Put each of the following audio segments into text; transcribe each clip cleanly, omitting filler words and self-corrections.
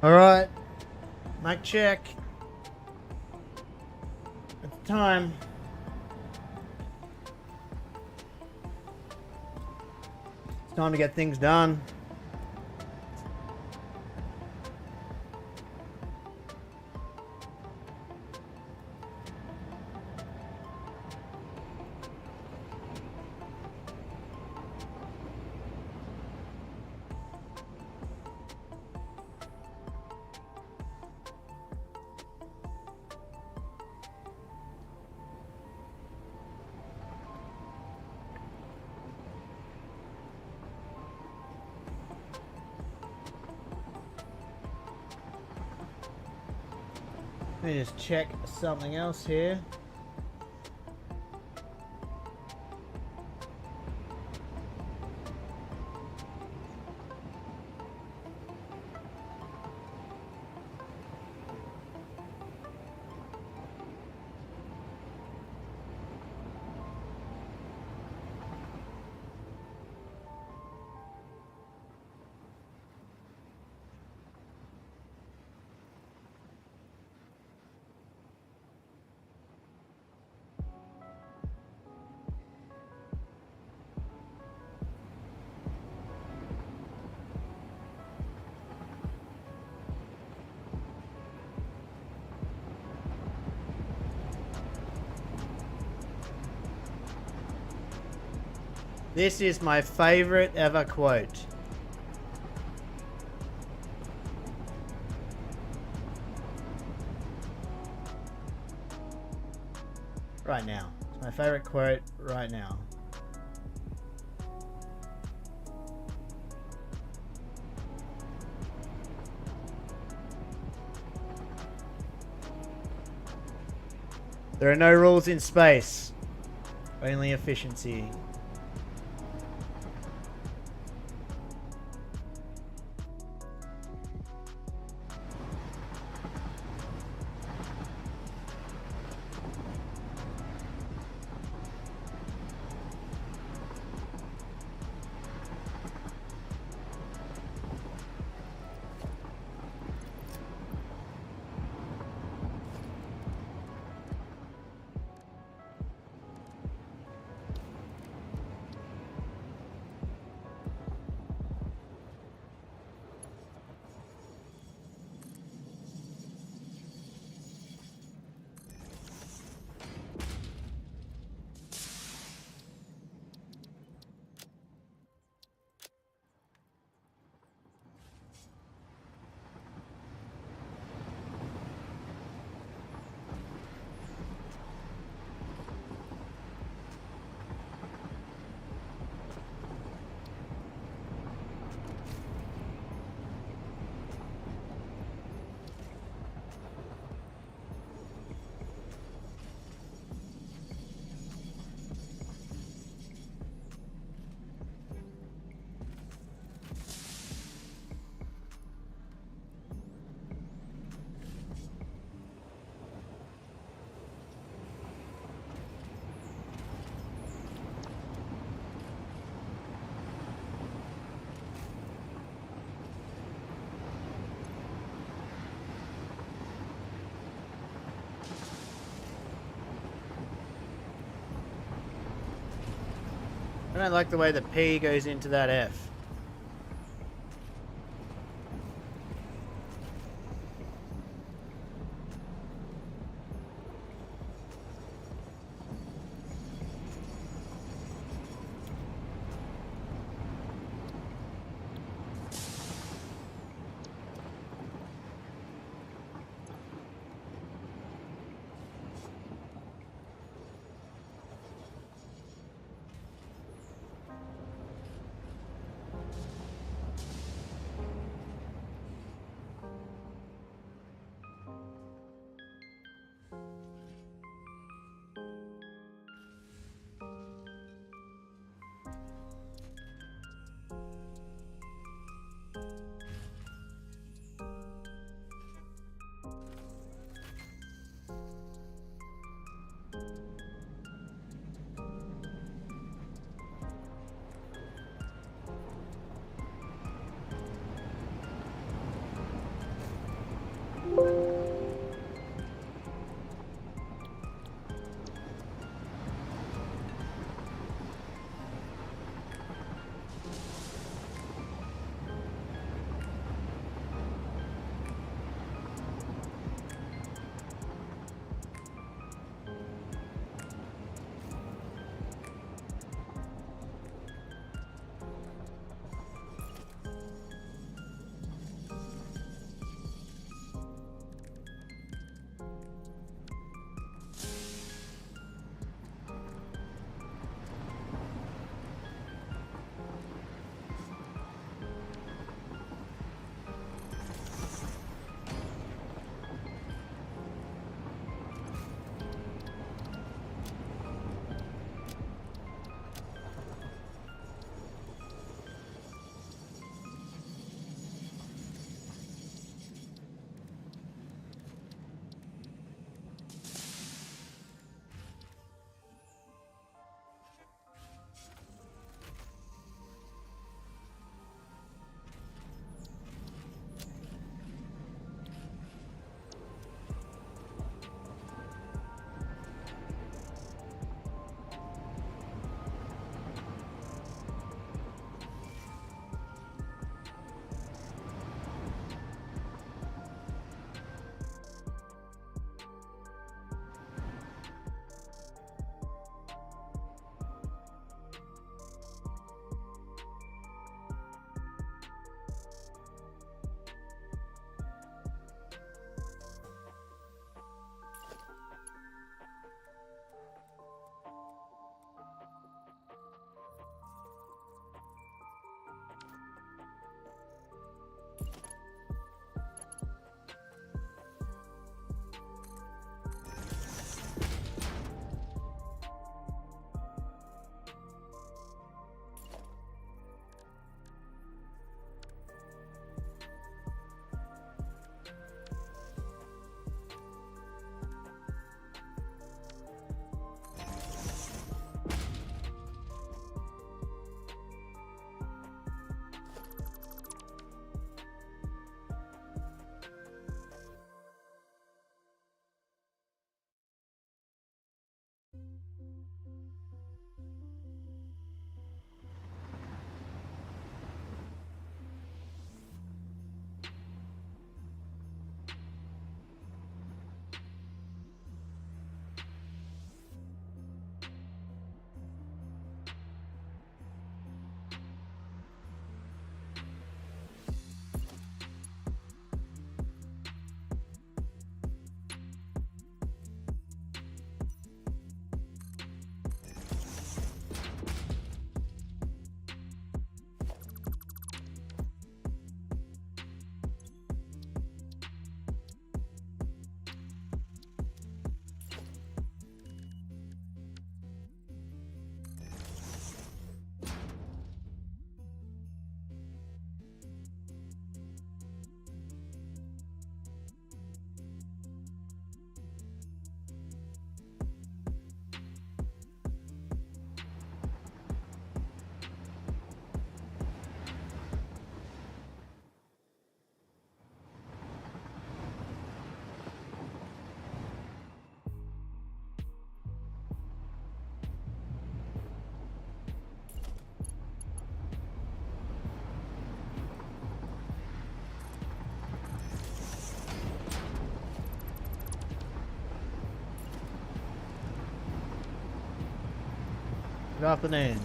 Alright. Mic check. It's time. It's time to get things done. Let me just check something else here. This is my favorite ever quote. Right now. It's my favorite quote right now. There are no rules in space, only efficiency. I don't like the way the P goes into that F. Good afternoon.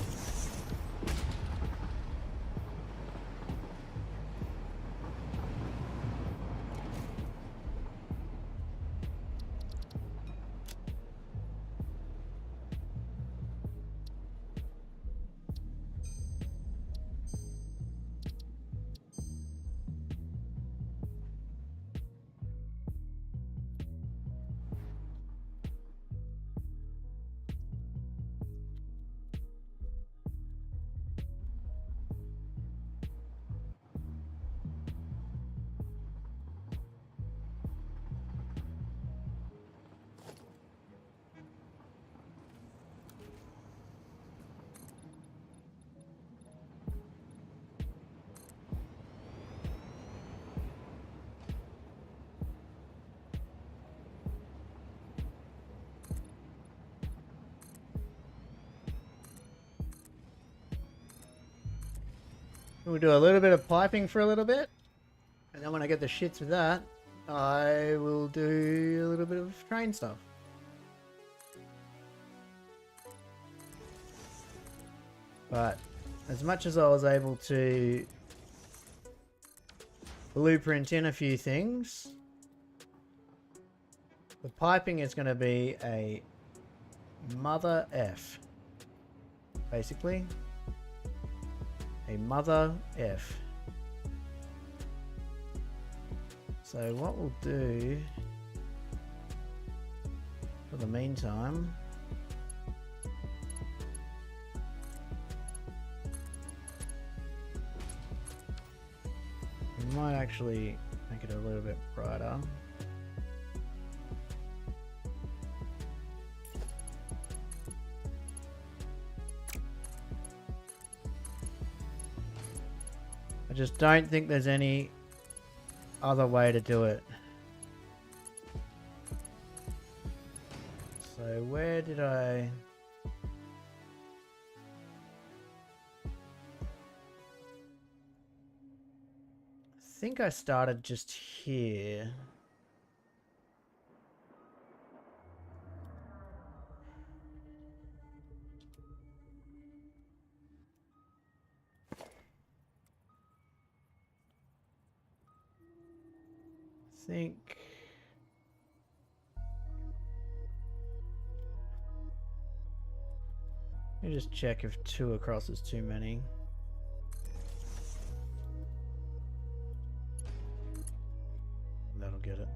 We'll do a little bit of piping for a little bit. And then when I get the shits with that, I will do a little bit of train stuff. But as much as I was able to blueprint in a few things, the piping is going to be a mother F. Basically, a mother F. So what we'll do for the meantime, we might actually make it a little bit brighter. I just don't think there's any other way to do it. So where did I... I think I started just here. I think... Let me just check if 2 across is too many. That'll get it.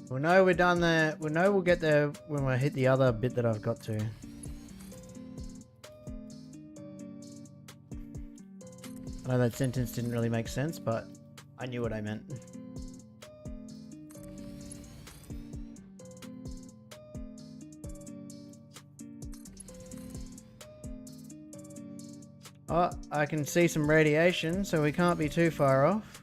We'll know we're done there. We'll know we'll get there when we hit the other bit that I've got to. I know that sentence didn't really make sense, but I knew what I meant. Oh, I can see some radiation, so we can't be too far off.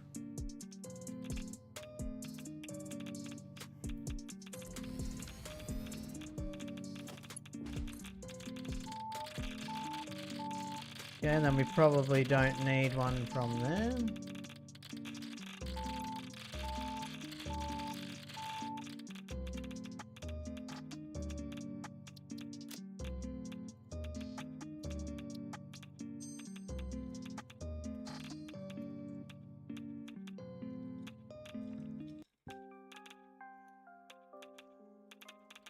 Okay, and then we probably don't need one from there.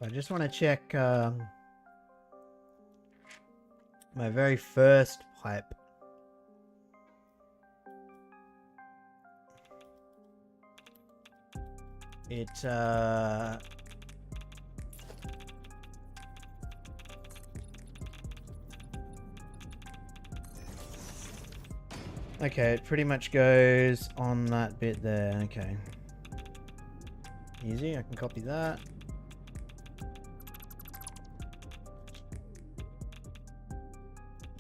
I just want to check my very first pipe. Okay, it pretty much goes on that bit there. Okay. Easy, I can copy that.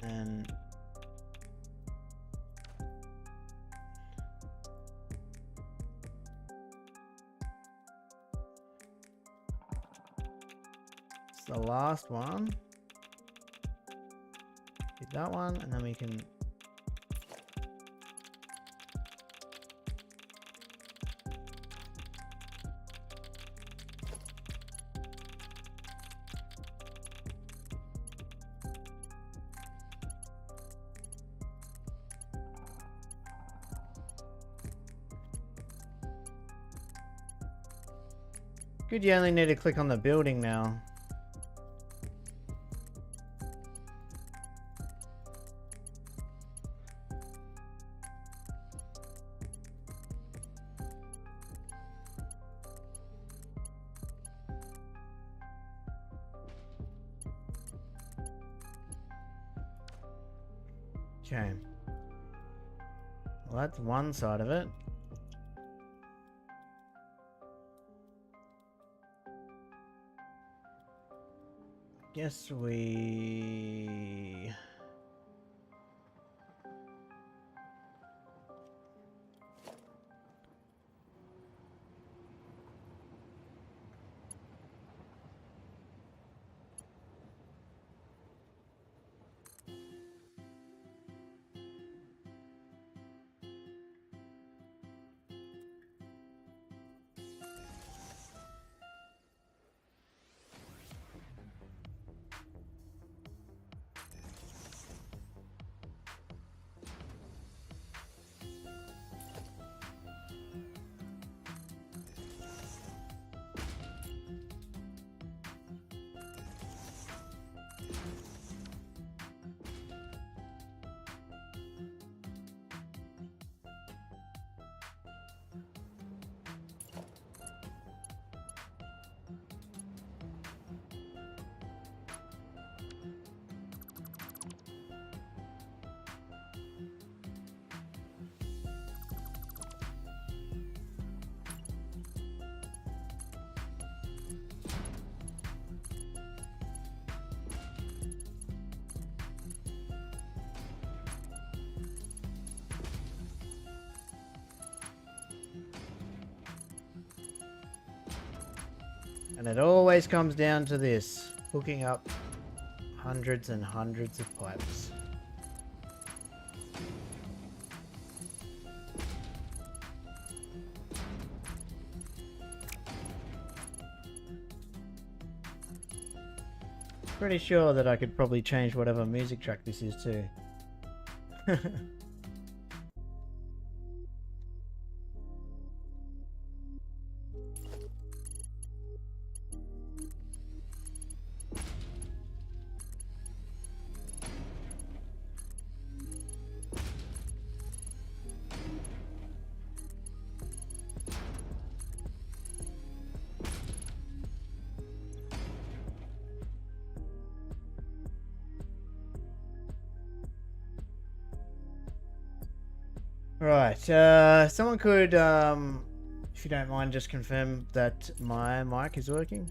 And it's the last one. Hit that one, and then we can good, you only need to click on the building now. Okay. Well, that's one side of it. Guess we... And it always comes down to this, hooking up hundreds and hundreds of pipes. Pretty sure that I could probably change whatever music track this is too. Right. Someone could, if you don't mind, just confirm that my mic is working.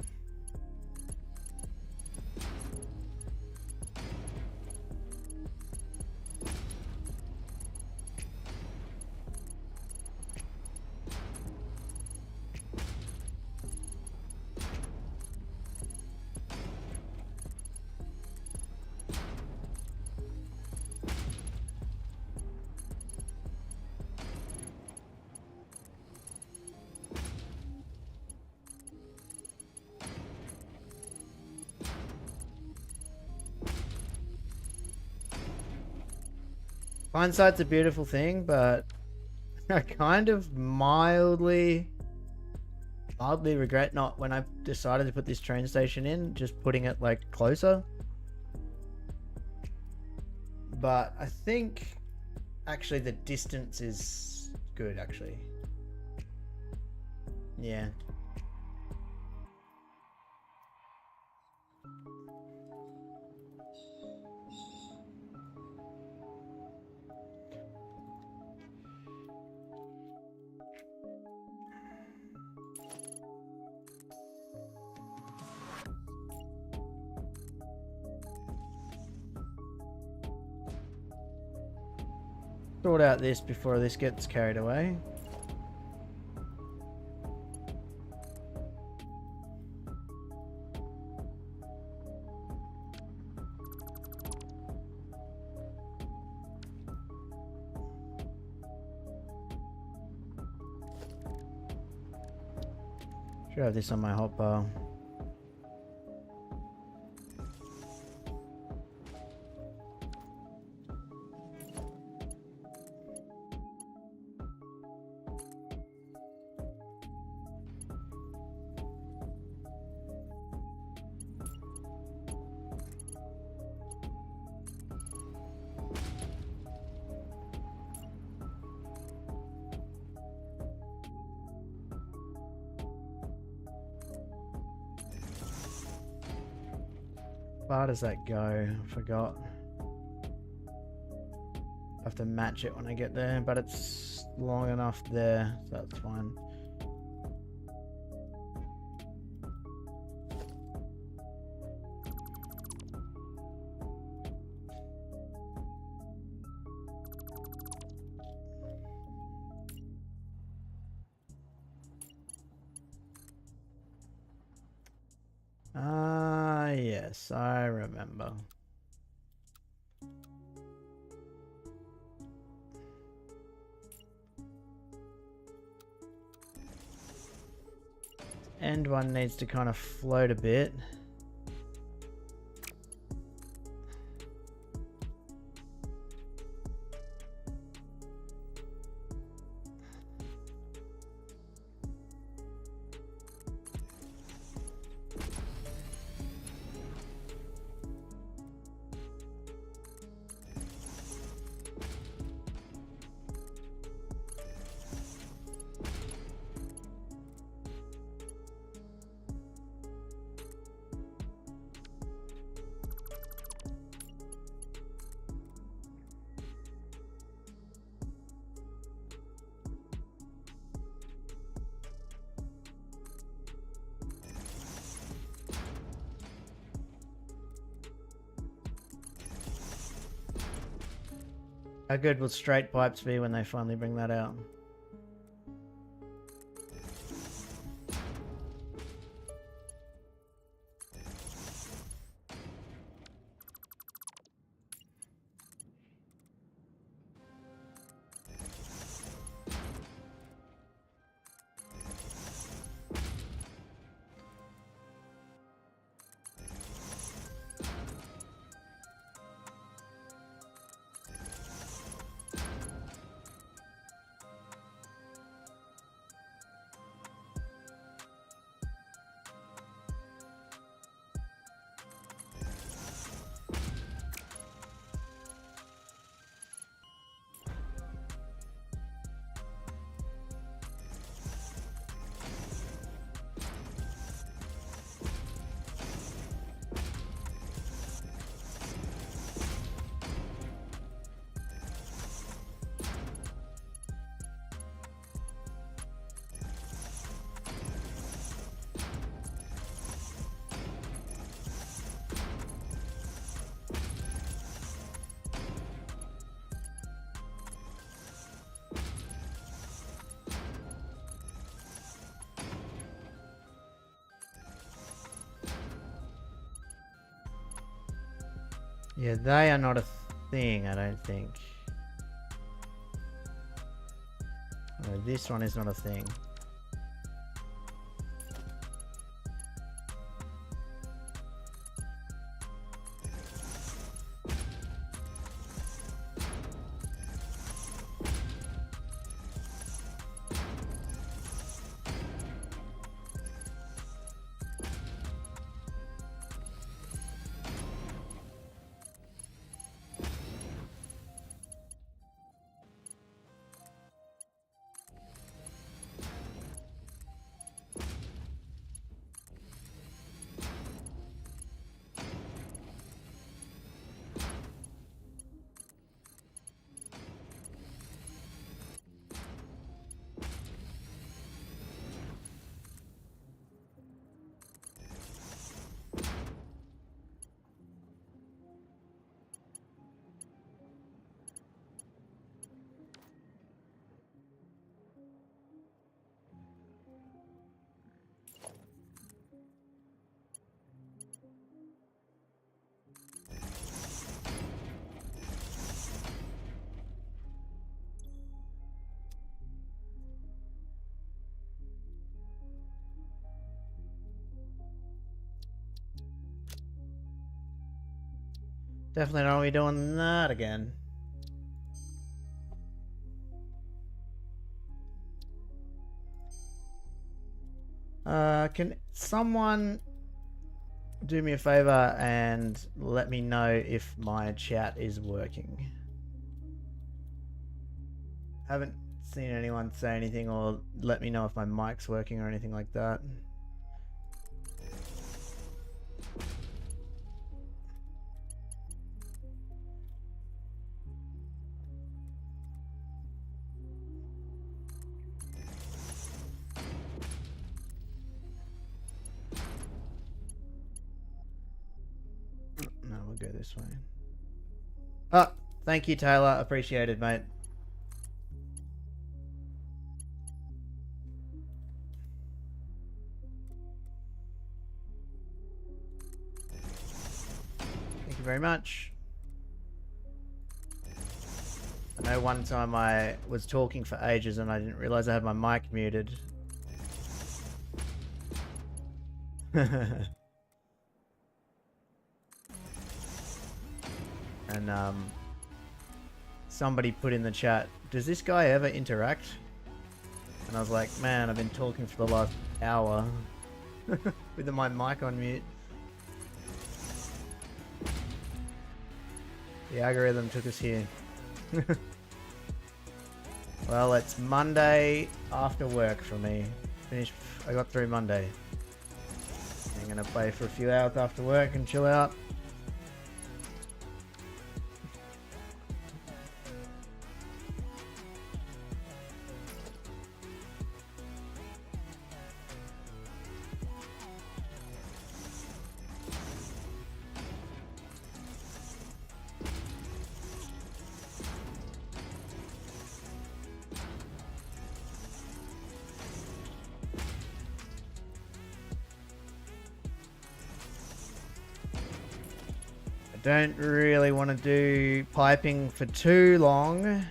Hindsight's a beautiful thing, but I kind of mildly regret not, when I decided to put this train station in, just putting it like closer. But I think actually the distance is good, actually. Yeah. Sort out this before this gets carried away. Should have this on my hotbar. How far does that go? I forgot. I have to match it when I get there, but it's long enough there, so that's fine. Ah, yes, I remember. End one needs to kind of float a bit. How good will straight pipes be when they finally bring that out? Yeah, they are not a thing, I don't think. No, this one is not a thing. Definitely don't be doing that again. Can someone do me a favor and let me know if my chat is working? Haven't seen anyone say anything or let me know if my mic's working or anything like that. No, we'll go this way. Oh, thank you, Taylor. Appreciated, mate. Thank you very much. I know one time I was talking for ages and I didn't realize I had my mic muted. And somebody put in the chat, does this guy ever interact? And I was like, man, I've been talking for the last hour with my mic on mute. The algorithm took us here. Well, it's Monday after work for me. I got through Monday. I'm gonna play for a few hours after work and chill out. Don't really want to do piping for too long.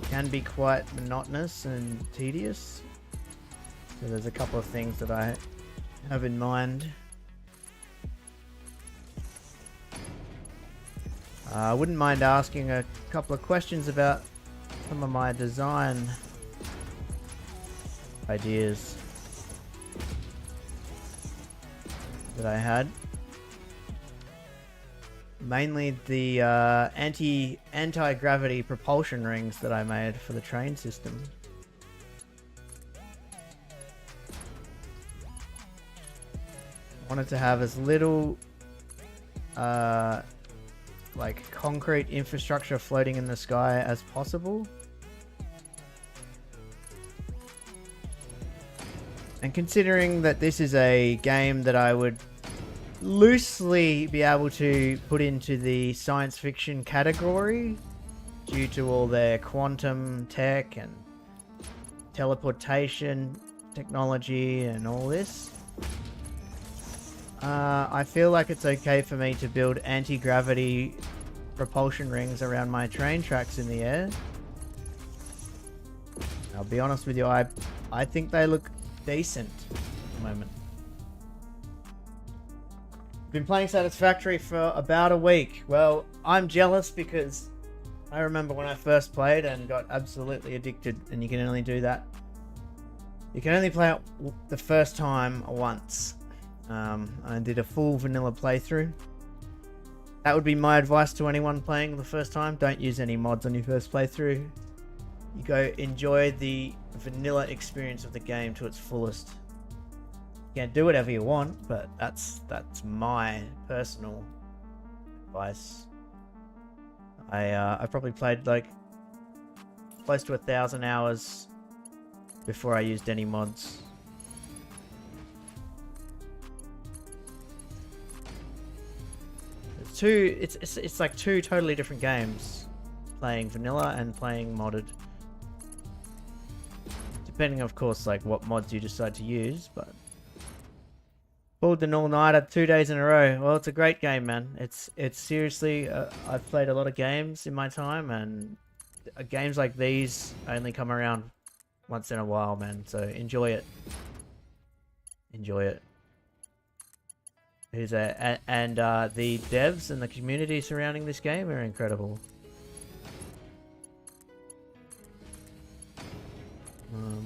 Can be quite monotonous and tedious. So there's a couple of things that I have in mind. I wouldn't mind asking a couple of questions about some of my design ideas that I had. Mainly the anti-gravity propulsion rings that I made for the train system. Wanted to have as little like concrete infrastructure floating in the sky as possible. And considering that this is a game that I would loosely be able to put into the science fiction category due to all their quantum tech and teleportation technology and all this, I feel like it's okay for me to build anti-gravity propulsion rings around my train tracks in the air. I'll be honest with you, I think they look decent at the moment. Been playing Satisfactory for about a week. Well, I'm jealous because I remember when I first played and got absolutely addicted, and you can only do that. You can only play it the first time once. I did a full vanilla playthrough. That would be my advice to anyone playing the first time. Don't use any mods on your first playthrough. You go enjoy the vanilla experience of the game to its fullest. You can do whatever you want, but that's my personal advice. I probably played like close to 1,000 hours before I used any mods. It's like two totally different games, playing vanilla and playing modded. Depending, of course, like what mods you decide to use, but pulled an all-nighter 2 days in a row. Well, it's a great game, man. It's seriously, I've played a lot of games in my time, and games like these only come around once in a while, man. So enjoy it. Enjoy it. And the devs and the community surrounding this game are incredible.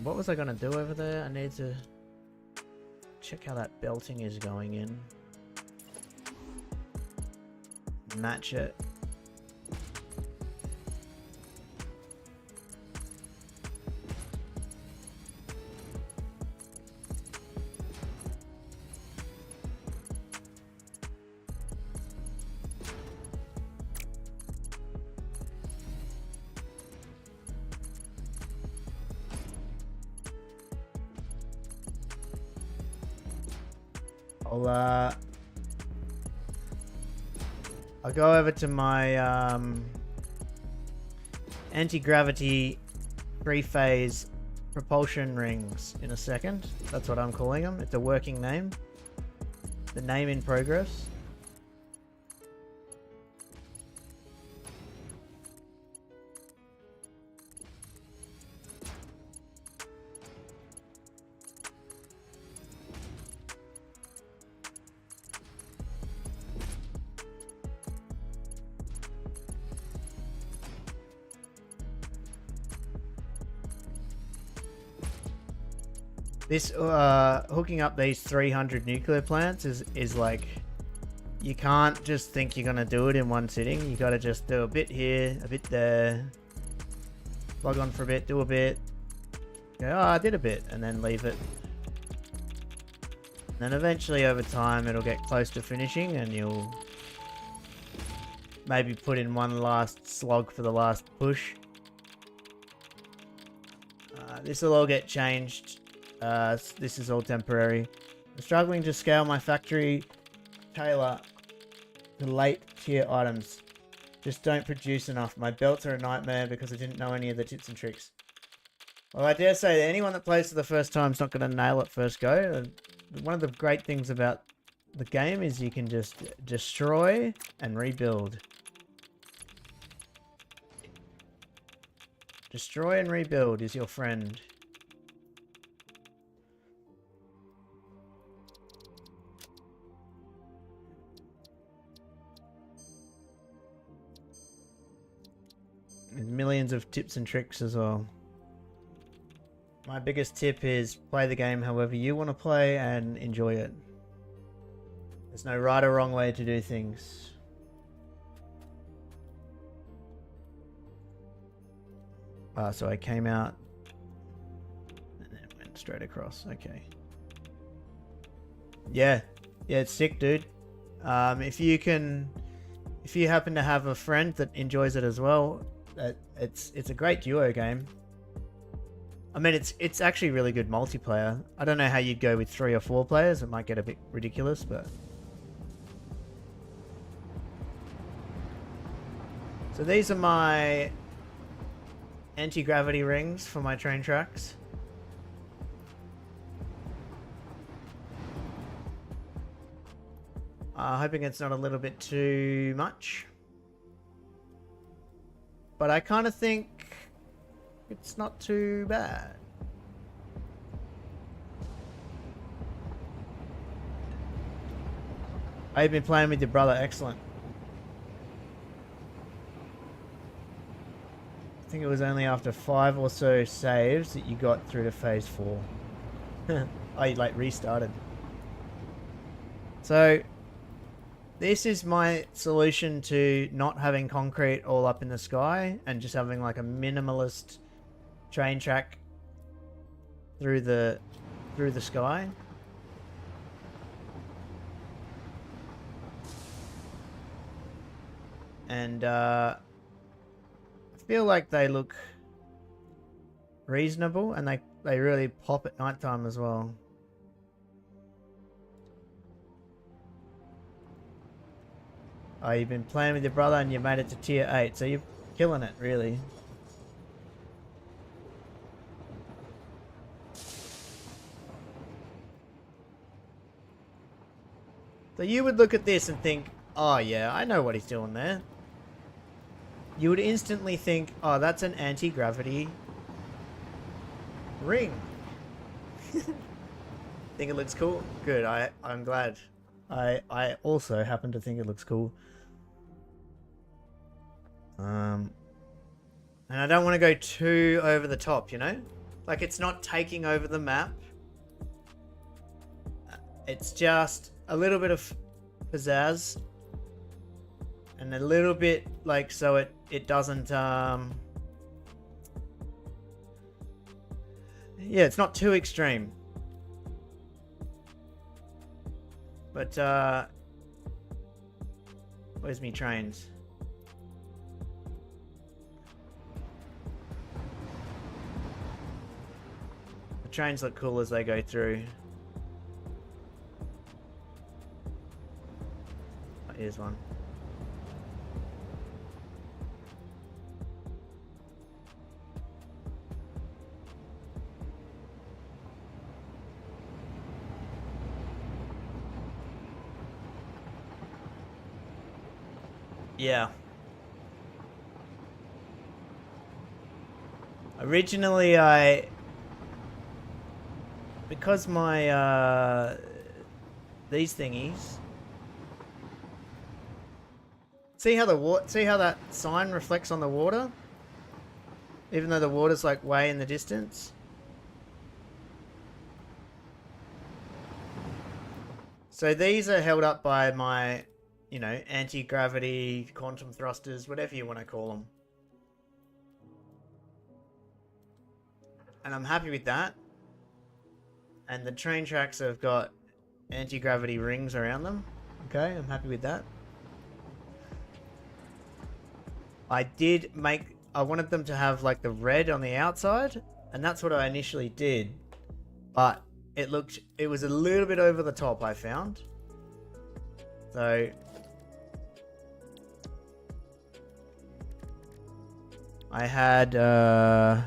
What was I gonna do over there? I need to check how that belting is going in. Match it. I'll go over to my anti-gravity three-phase propulsion rings in a second. That's what I'm calling them. It's a working name. The name in progress. This hooking up these 300 nuclear plants is like, you can't just think you're gonna do it in one sitting. You gotta just do a bit here, a bit there, log on for a bit, do a bit, go, oh, I did a bit, and then leave it. And then eventually over time it'll get close to finishing, and you'll maybe put in one last slog for the last push. This will all get changed. This is all temporary. I'm struggling to scale my factory tailor to late tier items. Just don't produce enough. My belts are a nightmare because I didn't know any of the tips and tricks. Well, I dare say that anyone that plays for the first time is not going to nail it first go. One of the great things about the game is you can just destroy and rebuild. Destroy and rebuild is your friend. There's millions of tips and tricks as well. My biggest tip is play the game however you want to play and enjoy it. There's no right or wrong way to do things. So I came out and then went straight across. Okay. Yeah, it's sick, dude. If you happen to have a friend that enjoys it as well, it's a great duo game. I mean, it's actually really good multiplayer. I don't know how you'd go with 3 or 4 players. It might get a bit ridiculous, but... So these are my anti-gravity rings for my train tracks. Hoping it's not a little bit too much. But I kind of think it's not too bad. I've been playing with your brother. Excellent. I think it was only after 5 or so saves that you got through to phase 4. Oh, you like restarted. So this is my solution to not having concrete all up in the sky and just having like a minimalist train track through the sky. And I feel like they look reasonable, and they really pop at nighttime as well. Oh, you've been playing with your brother and you made it to tier 8, so you're killing it, really. So you would look at this and think, oh yeah, I know what he's doing there. You would instantly think, oh, that's an anti-gravity ring. Think it looks cool? Good, I'm glad. I also happen to think it looks cool. And I don't want to go too over the top, you know? Like, it's not taking over the map. It's just a little bit of pizzazz. And a little bit, like, so it doesn't, yeah, it's not too extreme. But, where's me trains? The trains look cool as they go through. Oh, here's one. Yeah. Originally, because my, these thingies, see how that sign reflects on the water? Even though the water's like way in the distance? So these are held up by my, you know, anti-gravity, quantum thrusters, whatever you want to call them. And I'm happy with that. And the train tracks have got anti-gravity rings around them. Okay, I'm happy with that. I wanted them to have like the red on the outside, and that's what I initially did. But it was a little bit over the top, I found. So I had, where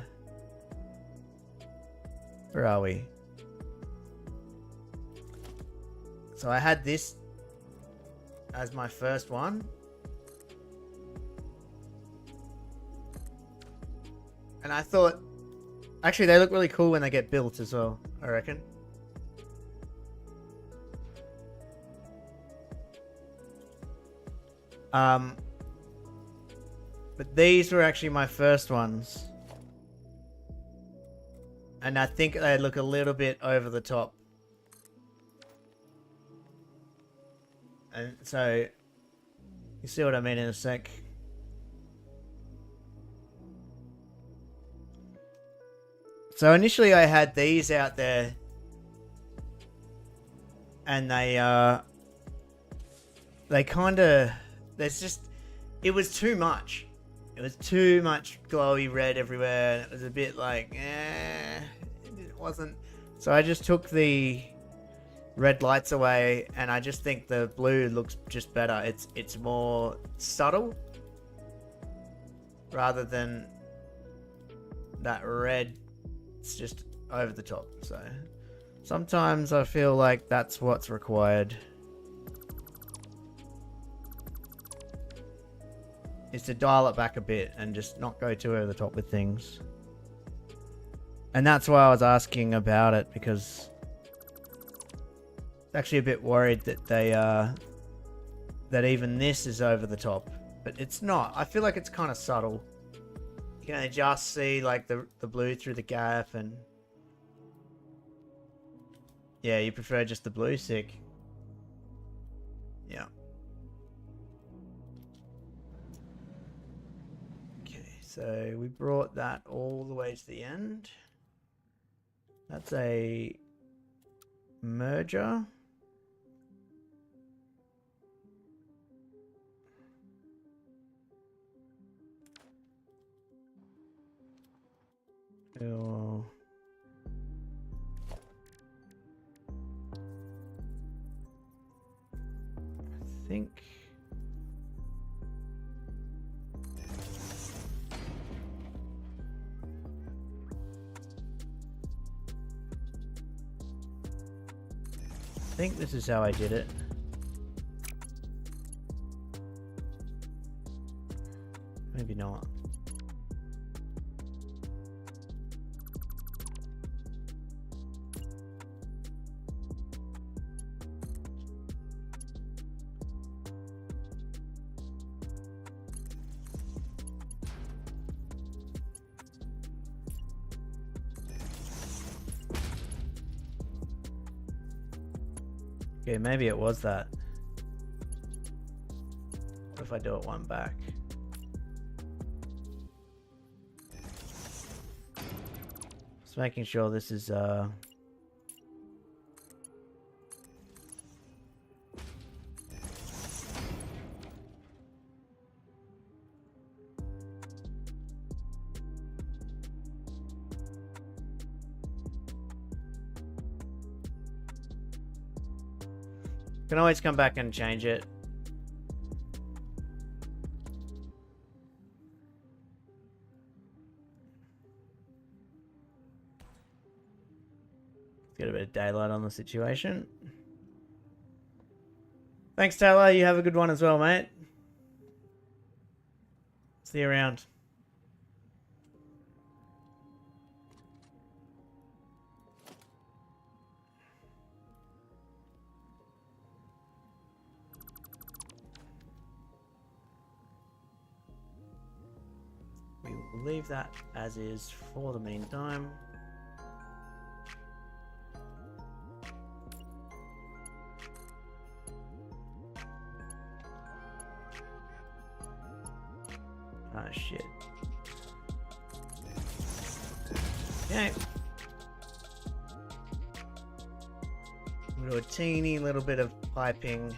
are we? So I had this as my first one. And I thought, actually they look really cool when they get built as well, I reckon. But these were actually my first ones. And I think they look a little bit over the top. And so, you see what I mean in a sec. So initially I had these out there. And they kind of, it was too much. It was too much glowy red everywhere. And it was a bit like, it wasn't. So I just took the red lights away, and I just think the blue looks just better. It's more subtle rather than that red. It's just over the top. So sometimes I feel like that's what's required. is to dial it back a bit and just not go too over the top with things. And that's why I was asking about it, because it's actually a bit worried that they that even this is over the top, but it's not. I feel like it's kind of subtle. You can just see like the blue through the gap, and yeah, you prefer just the blue, sick. Yeah. Okay, so we brought that all the way to the end. That's a merger. Oh. I think this is how I did it. Maybe not. Okay, maybe it was that. What if I do it one back? Just making sure this is can always come back and change it. Let's get a bit of daylight on the situation. Thanks, Taylor. You have a good one as well, mate. See you around. Leave that as is for the meantime. Ah, shit. Okay. We'll do a teeny little bit of piping.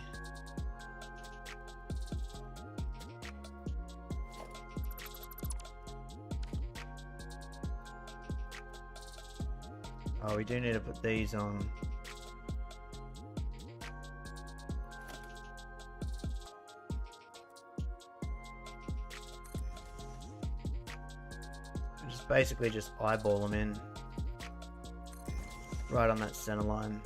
Oh, we do need to put these on. Basically just eyeball them in right on that center line.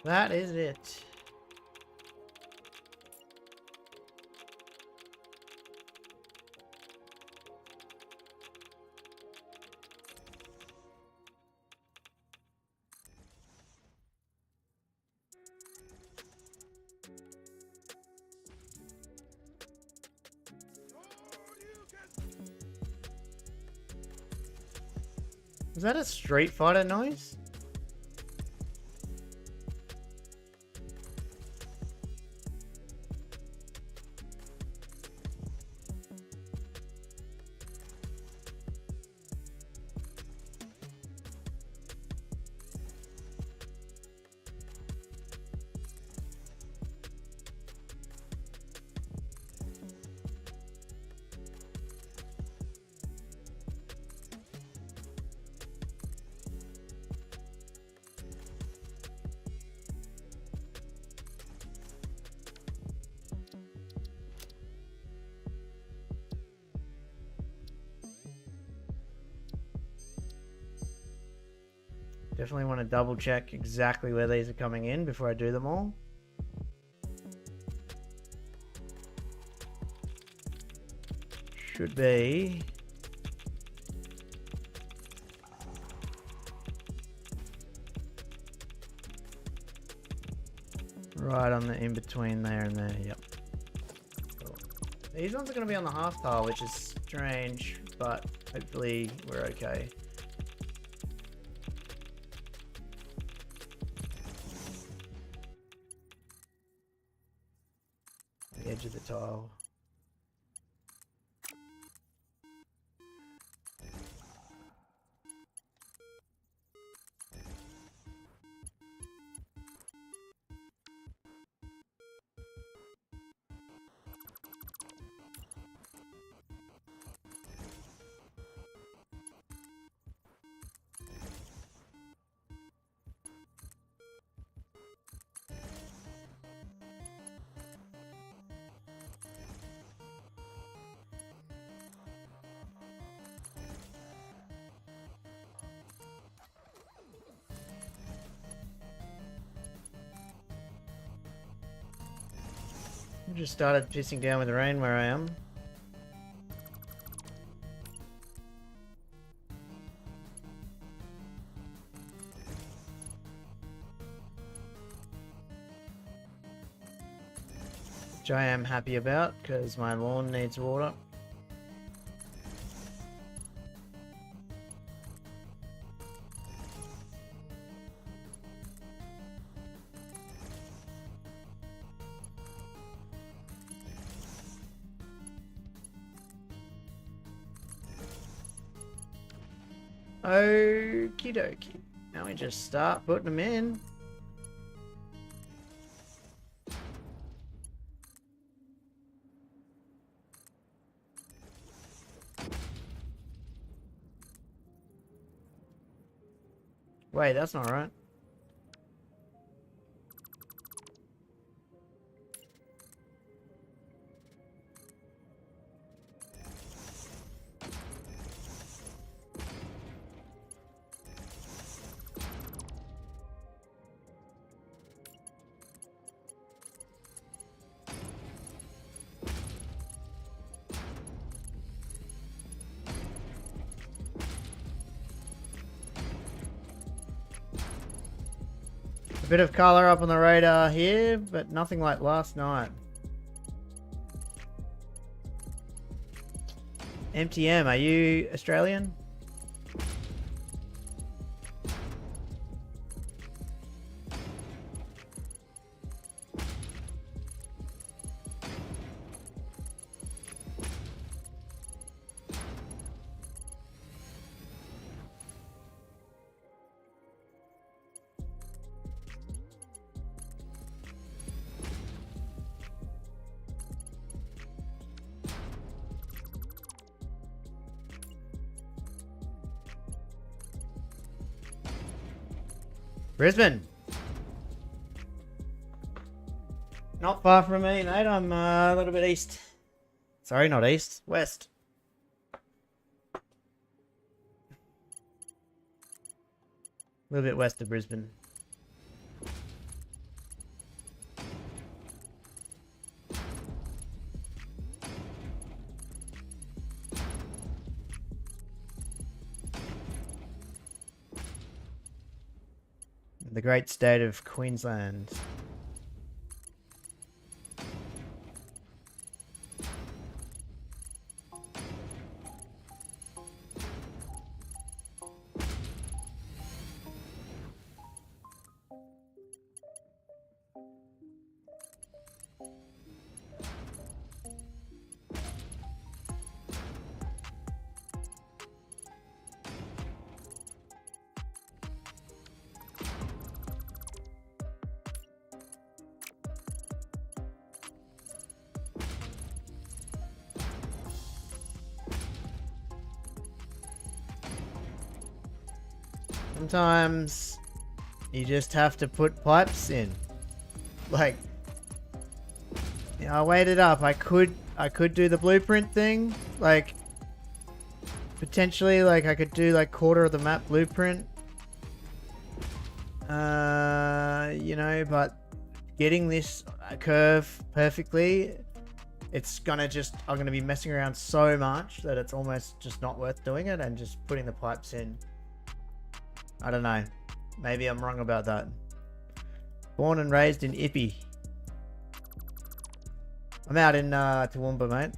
That is it. Is that a Street Fighter noise? Definitely want to double check exactly where these are coming in before I do them all. Should be right on the in between there and there. Yep. Cool. These ones are going to be on the half tile, which is strange, but hopefully we're okay. The edge of the tile. Just started pissing down with rain where I am. Which I am happy about because my lawn needs water. Okie dokie. Now we just start putting them in. Wait, that's not right. A bit of color up on the radar here, but nothing like last night. MTM, are you Australian? Brisbane. Not far from me, mate. I'm a little bit east. Sorry, not east. West. A little bit west of Brisbane. The great state of Queensland. Sometimes you just have to put pipes in. Like, I weighed it up. I could do the blueprint thing. Like, potentially, like I could do like quarter of the map blueprint. You know, but getting this curve perfectly, it's gonna just, I'm gonna be messing around so much that it's almost just not worth doing it and just putting the pipes in. I don't know. Maybe I'm wrong about that. Born and raised in Ippy. I'm out in Toowoomba, mate.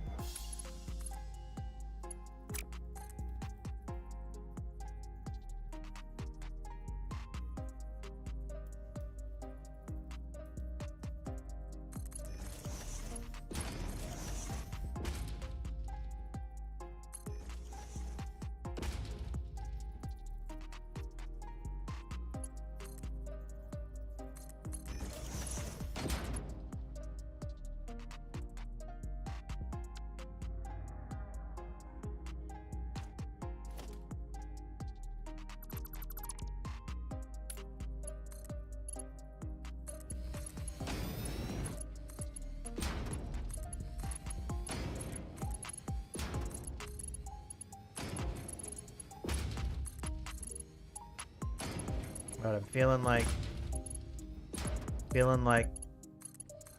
Right, I'm feeling like I'm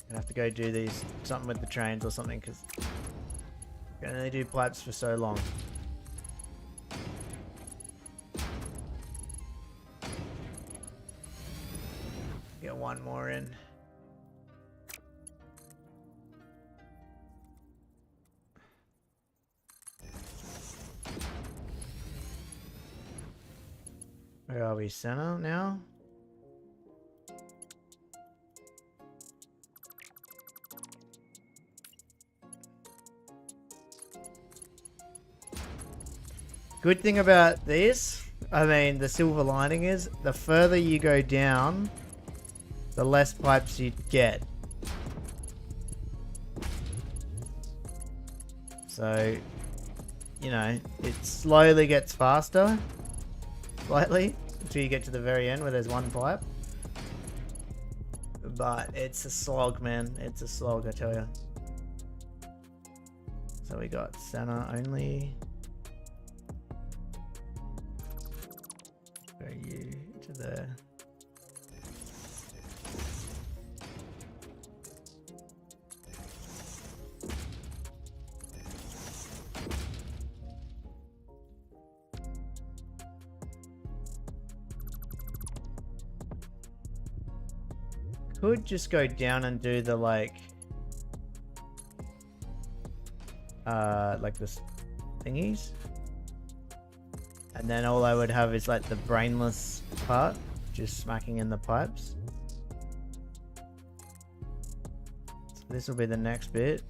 gonna have to go do these something with the trains or something because I can only do pipes for so long. Get one more in. Where are we? Center now? Good thing about this, I mean, the silver lining is, the further you go down, the less pipes you get. So, you know, it slowly gets faster. Slightly, until you get to the very end where there's one pipe. But it's a slog, man. It's a slog, I tell you. So we got center only. Go you to there. Could just go down and do the like this thingies, and then all I would have is like the brainless part, just smacking in the pipes. So this will be the next bit.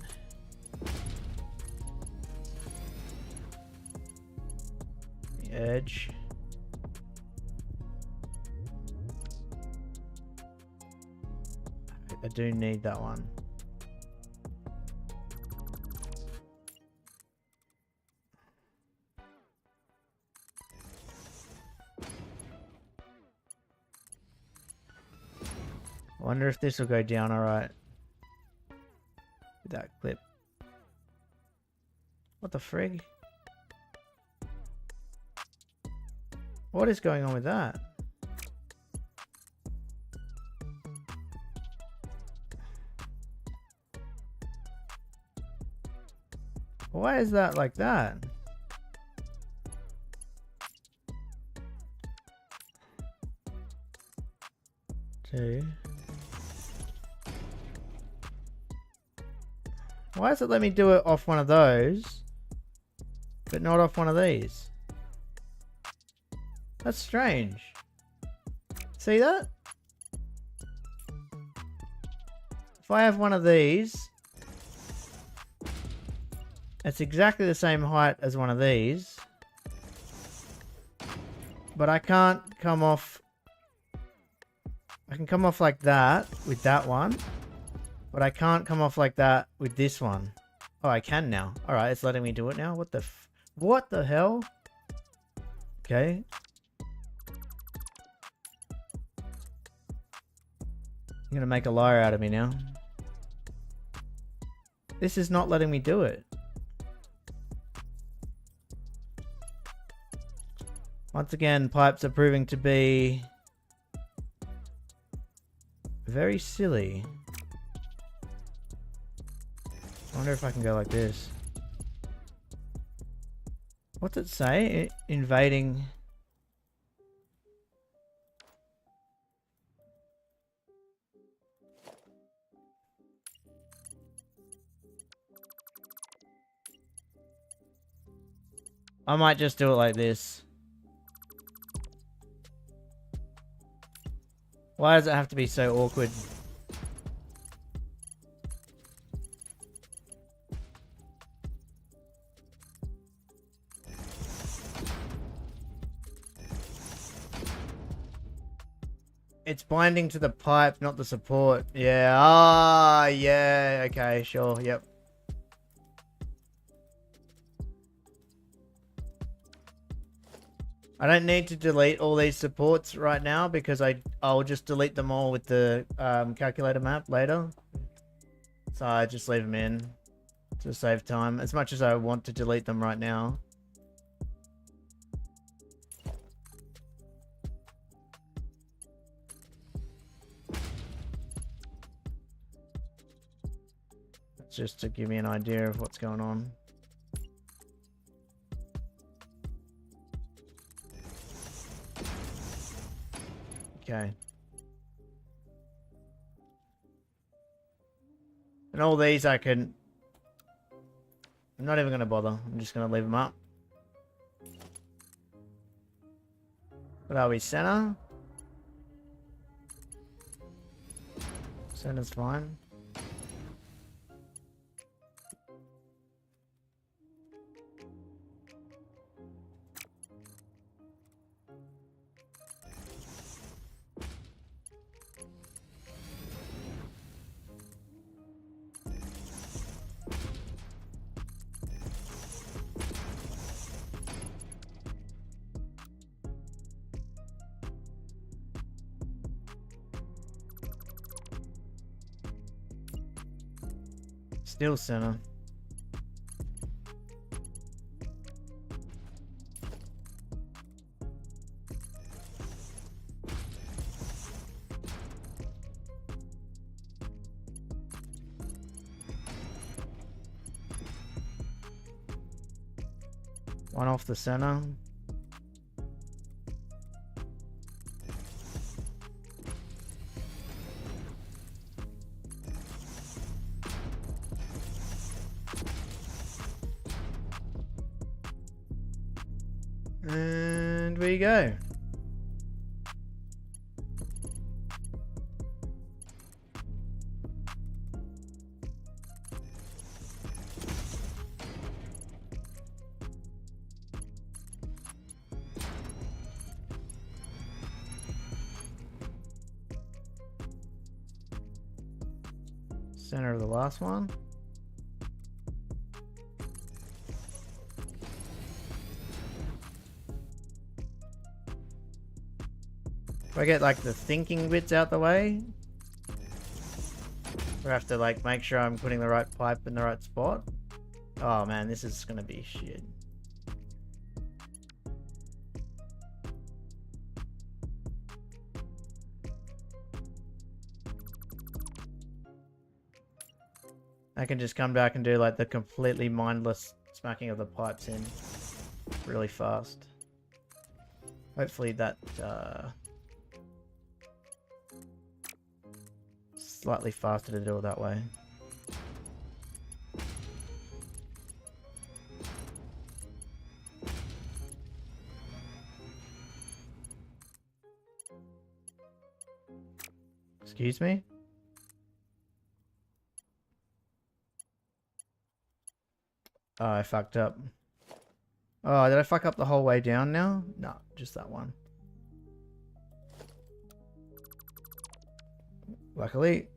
The edge. I do need that one. I wonder if this will go down alright. With that clip. What the frig? What is going on with that? Why is that like that? Two. Why does it let me do it off one of those, but not off one of these? That's strange. See that? If I have one of these, it's exactly the same height as one of these, but I can't come off. I can come off like that with that one, but I can't come off like that with this one. Oh, I can now. All right, it's letting me do it now. What the hell? Okay. You're gonna make a liar out of me now. This is not letting me do it. Once again, pipes are proving to be very silly. I wonder if I can go like this. What's it say? Invading. I might just do it like this. Why does it have to be so awkward? It's binding to the pipe, not the support. Yeah. Ah, yeah. Okay, sure. Yep. I don't need to delete all these supports right now because I'll just delete them all with the calculator map later. So I just leave them in to save time. As much as I want to delete them right now. Just to give me an idea of what's going on. Okay. And all these I can... I'm not even going to bother. I'm just going to leave them up. What are we? Center? Center's fine. Still center. One off the center. And we go. Center of the last one. If I get like the thinking bits out the way, I have to like make sure I'm putting the right pipe in the right spot. Oh man, this is gonna be shit. I can just come back and do like the completely mindless smacking of the pipes in really fast. Hopefully that slightly faster to do it that way. Excuse me? Oh, I fucked up. Oh, did I fuck up the whole way down now? No, just that one. Luckily.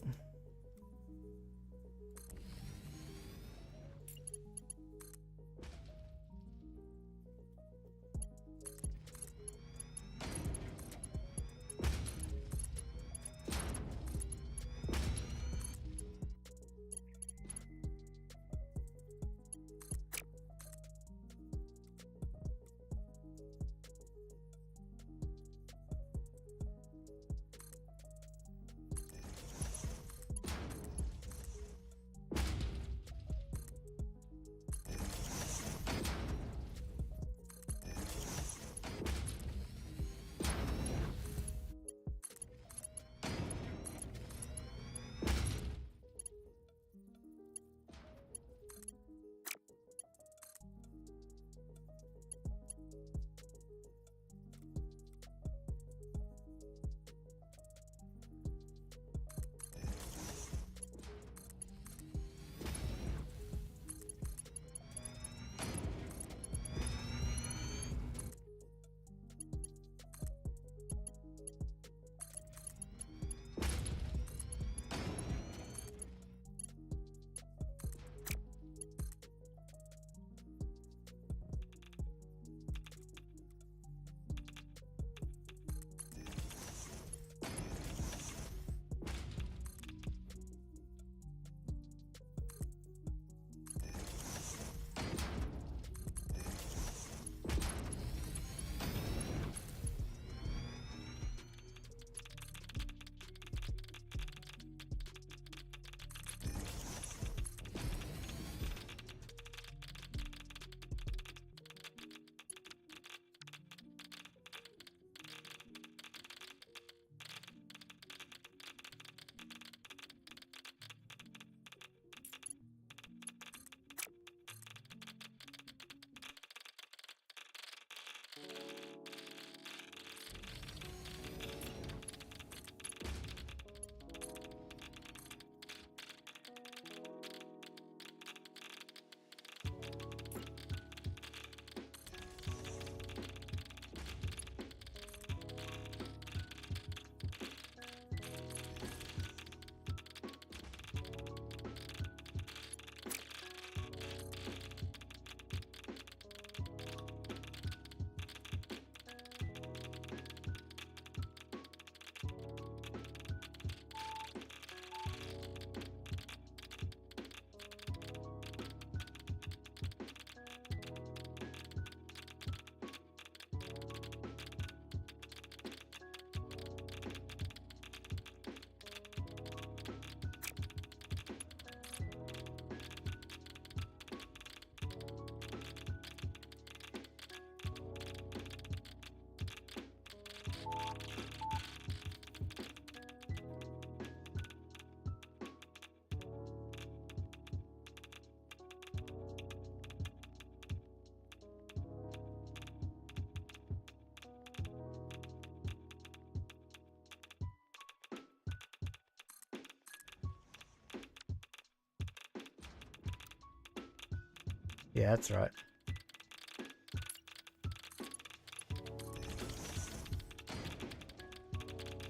Yeah, that's right.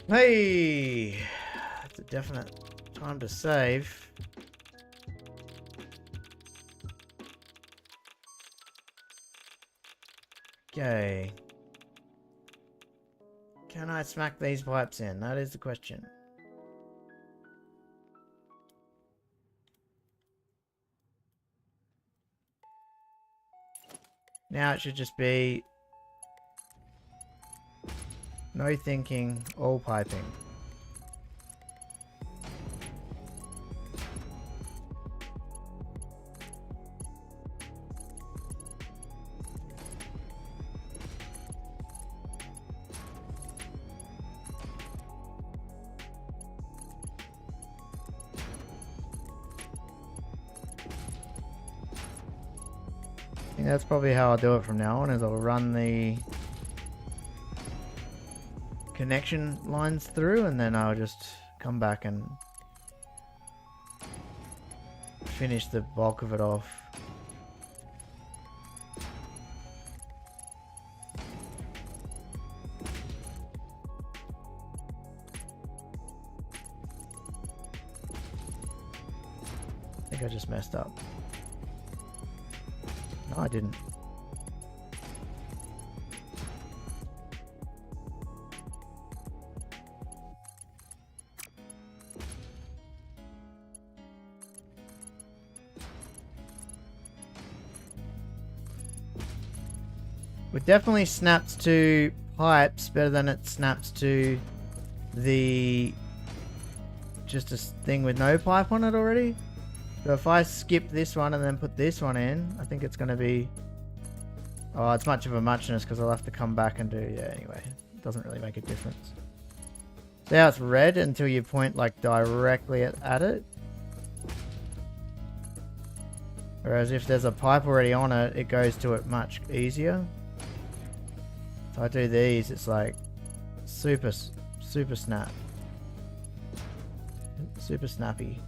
Hey! That's a definite time to save. Okay. Can I smack these pipes in? That is the question. Now it should just be no thinking, all piping. I think that's probably how I'll do it from now on, is I'll run the connection lines through and then I'll just come back and finish the bulk of it off. I think I just messed up. No, I didn't. It definitely snaps to pipes better than it snaps to the just a thing with no pipe on it already. So if I skip this one and then put this one in, I think it's going to be... Oh, it's much of a muchness because I'll have to come back and do... Yeah, anyway. It doesn't really make a difference. See how it's red until you point like directly at it? Whereas if there's a pipe already on it, it goes to it much easier. If I do these, it's like super snap. Super snappy.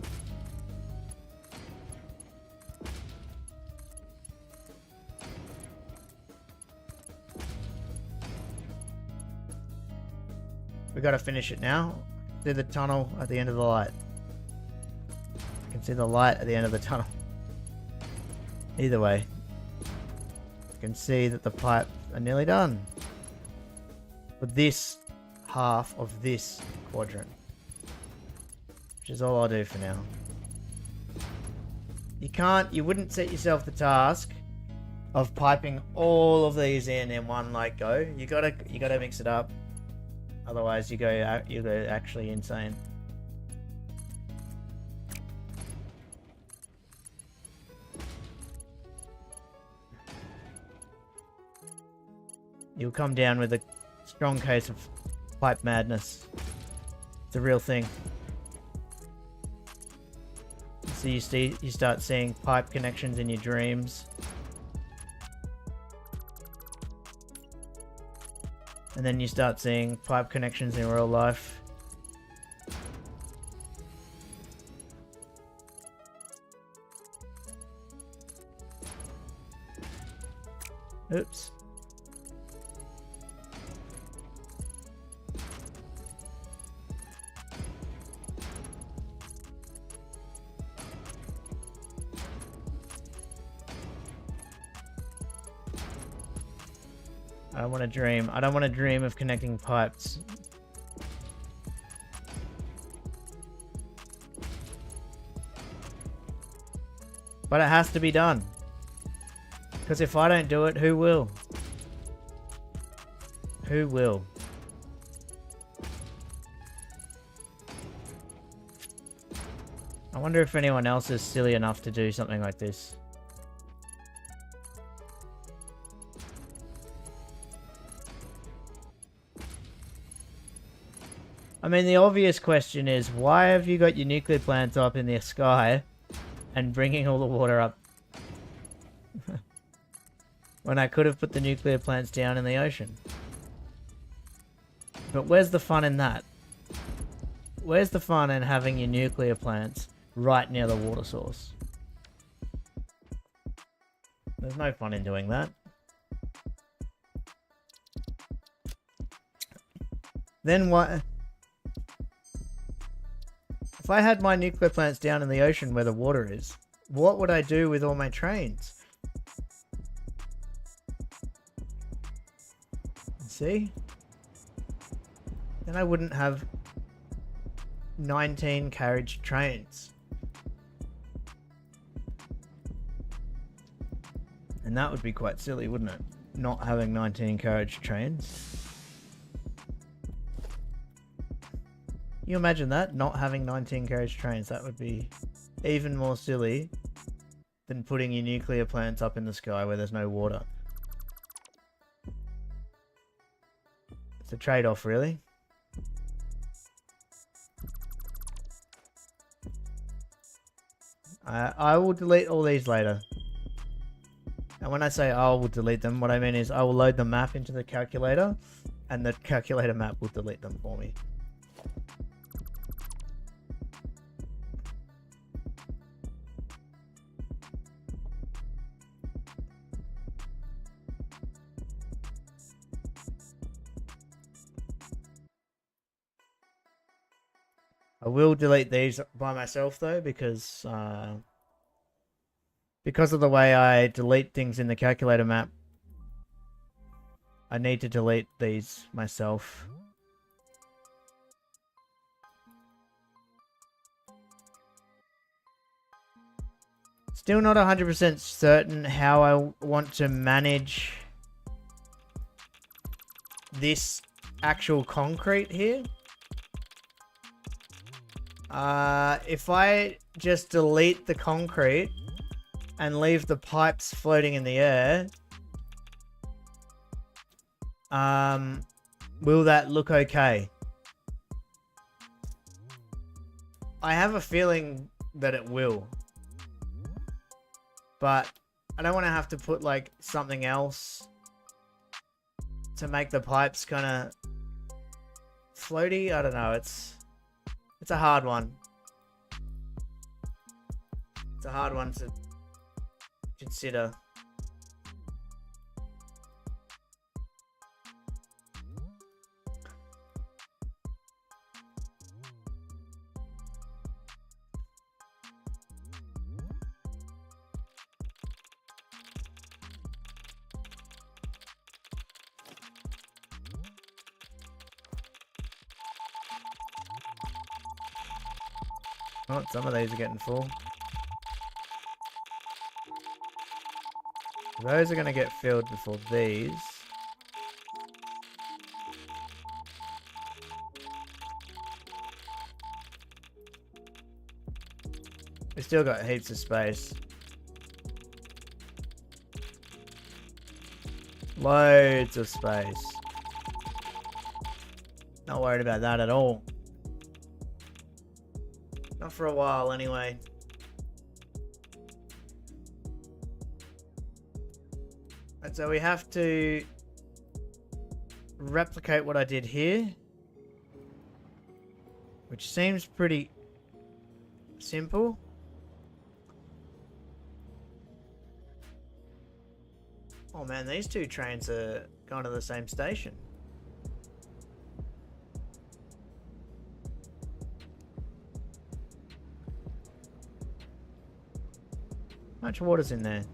We gotta finish it now. See the tunnel at the end of the light. I can see the light at the end of the tunnel. Either way, I can see that the pipes are nearly done. For this half of this quadrant. Which is all I'll do for now. You wouldn't set yourself the task of piping all of these in one like go. You gotta mix it up. Otherwise, you go actually insane. You'll come down with a strong case of pipe madness. It's a real thing. So you start seeing pipe connections in your dreams. And then you start seeing pipe connections in real life. Oops. I don't want to dream. I don't want to dream of connecting pipes. But it has to be done. Because if I don't do it, who will? Who will? I wonder if anyone else is silly enough to do something like this. I mean, the obvious question is, why have you got your nuclear plants up in the sky and bringing all the water up? When I could have put the nuclear plants down in the ocean. But where's the fun in that? Where's the fun in having your nuclear plants right near the water source? There's no fun in doing that. Then what? If I had my nuclear plants down in the ocean where the water is, what would I do with all my trains? See? Then I wouldn't have 19 carriage trains. And that would be quite silly, wouldn't it? Not having 19 carriage trains. You imagine that? Not having 19 carriage trains. That would be even more silly than putting your nuclear plants up in the sky where there's no water. It's a trade-off, really. I will delete all these later. And when I say I will delete them, what I mean is I will load the map into the calculator and the calculator map will delete them for me. I will delete these by myself though, because of the way I delete things in the calculator map. I need to delete these myself. Still not 100% certain how I want to manage this actual concrete here. If I just delete the concrete and leave the pipes floating in the air, will that look okay? I have a feeling that it will, but I don't want to have to put like something else to make the pipes kind of floaty. I don't know. It's a hard one. It's a hard one to consider. Oh, some of these are getting full. Those are going to get filled before these. We still got heaps of space. Loads of space. Not worried about that at all. Not for a while, anyway. And so we have to replicate what I did here, which seems pretty simple. Oh man, these two trains are going to the same station. How much water's in there?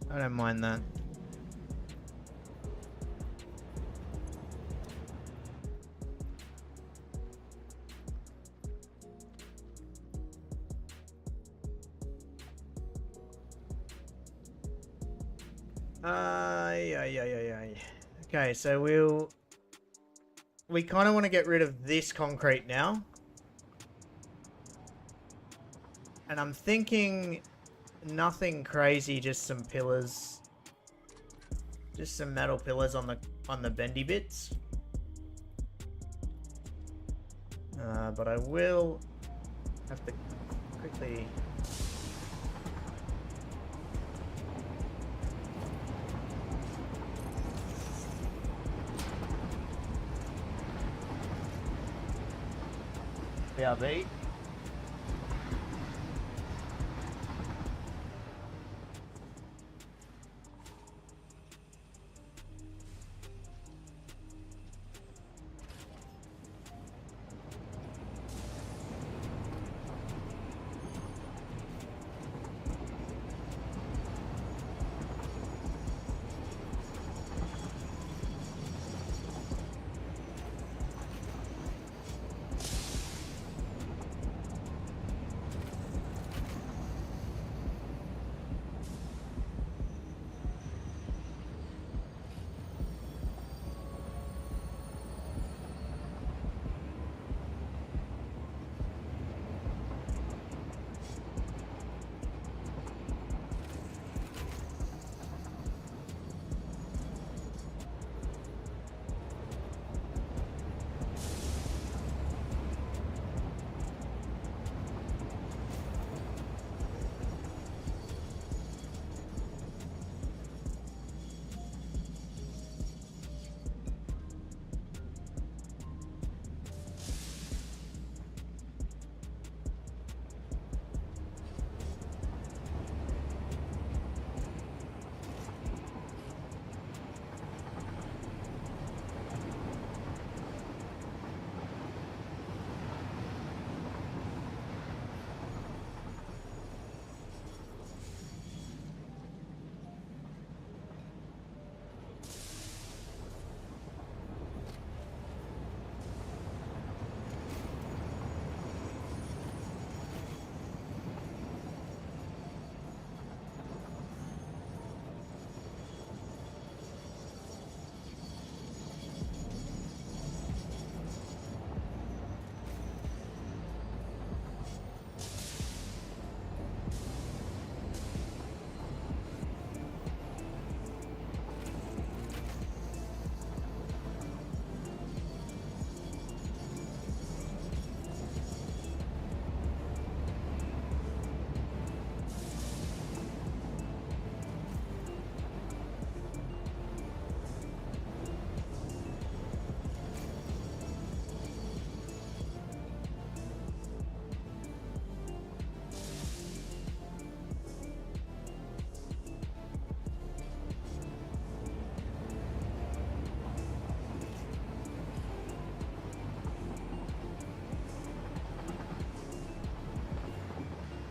I don't mind that. Yeah. Okay, so we kind of want to get rid of this concrete now. And I'm thinking nothing crazy, just some pillars. Just some metal pillars on the bendy bits. But I will have to quickly... BRB.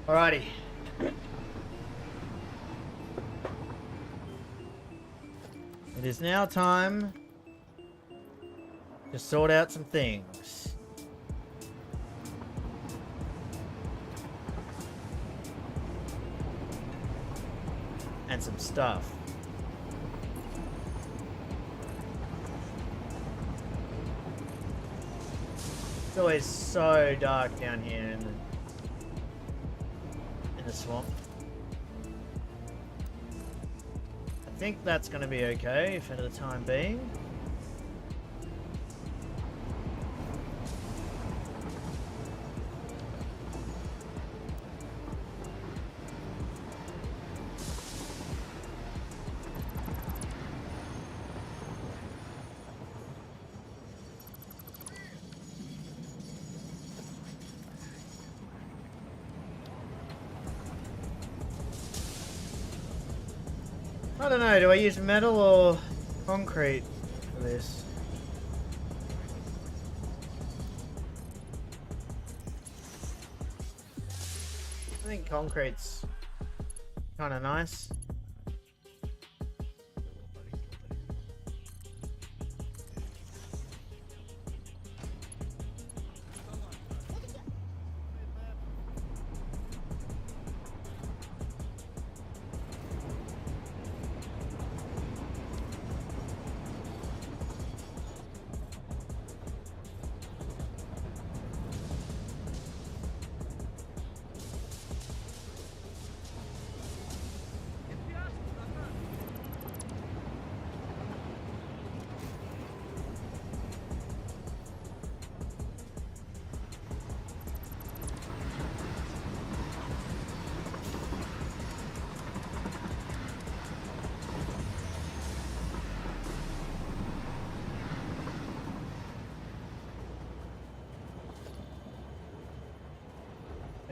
Alrighty. It is now time to sort out some things. And some stuff. It's always so dark down here in the swamp. I think that's going to be okay for the time being. I don't know, do I use metal or concrete for this? I think concrete's kind of nice.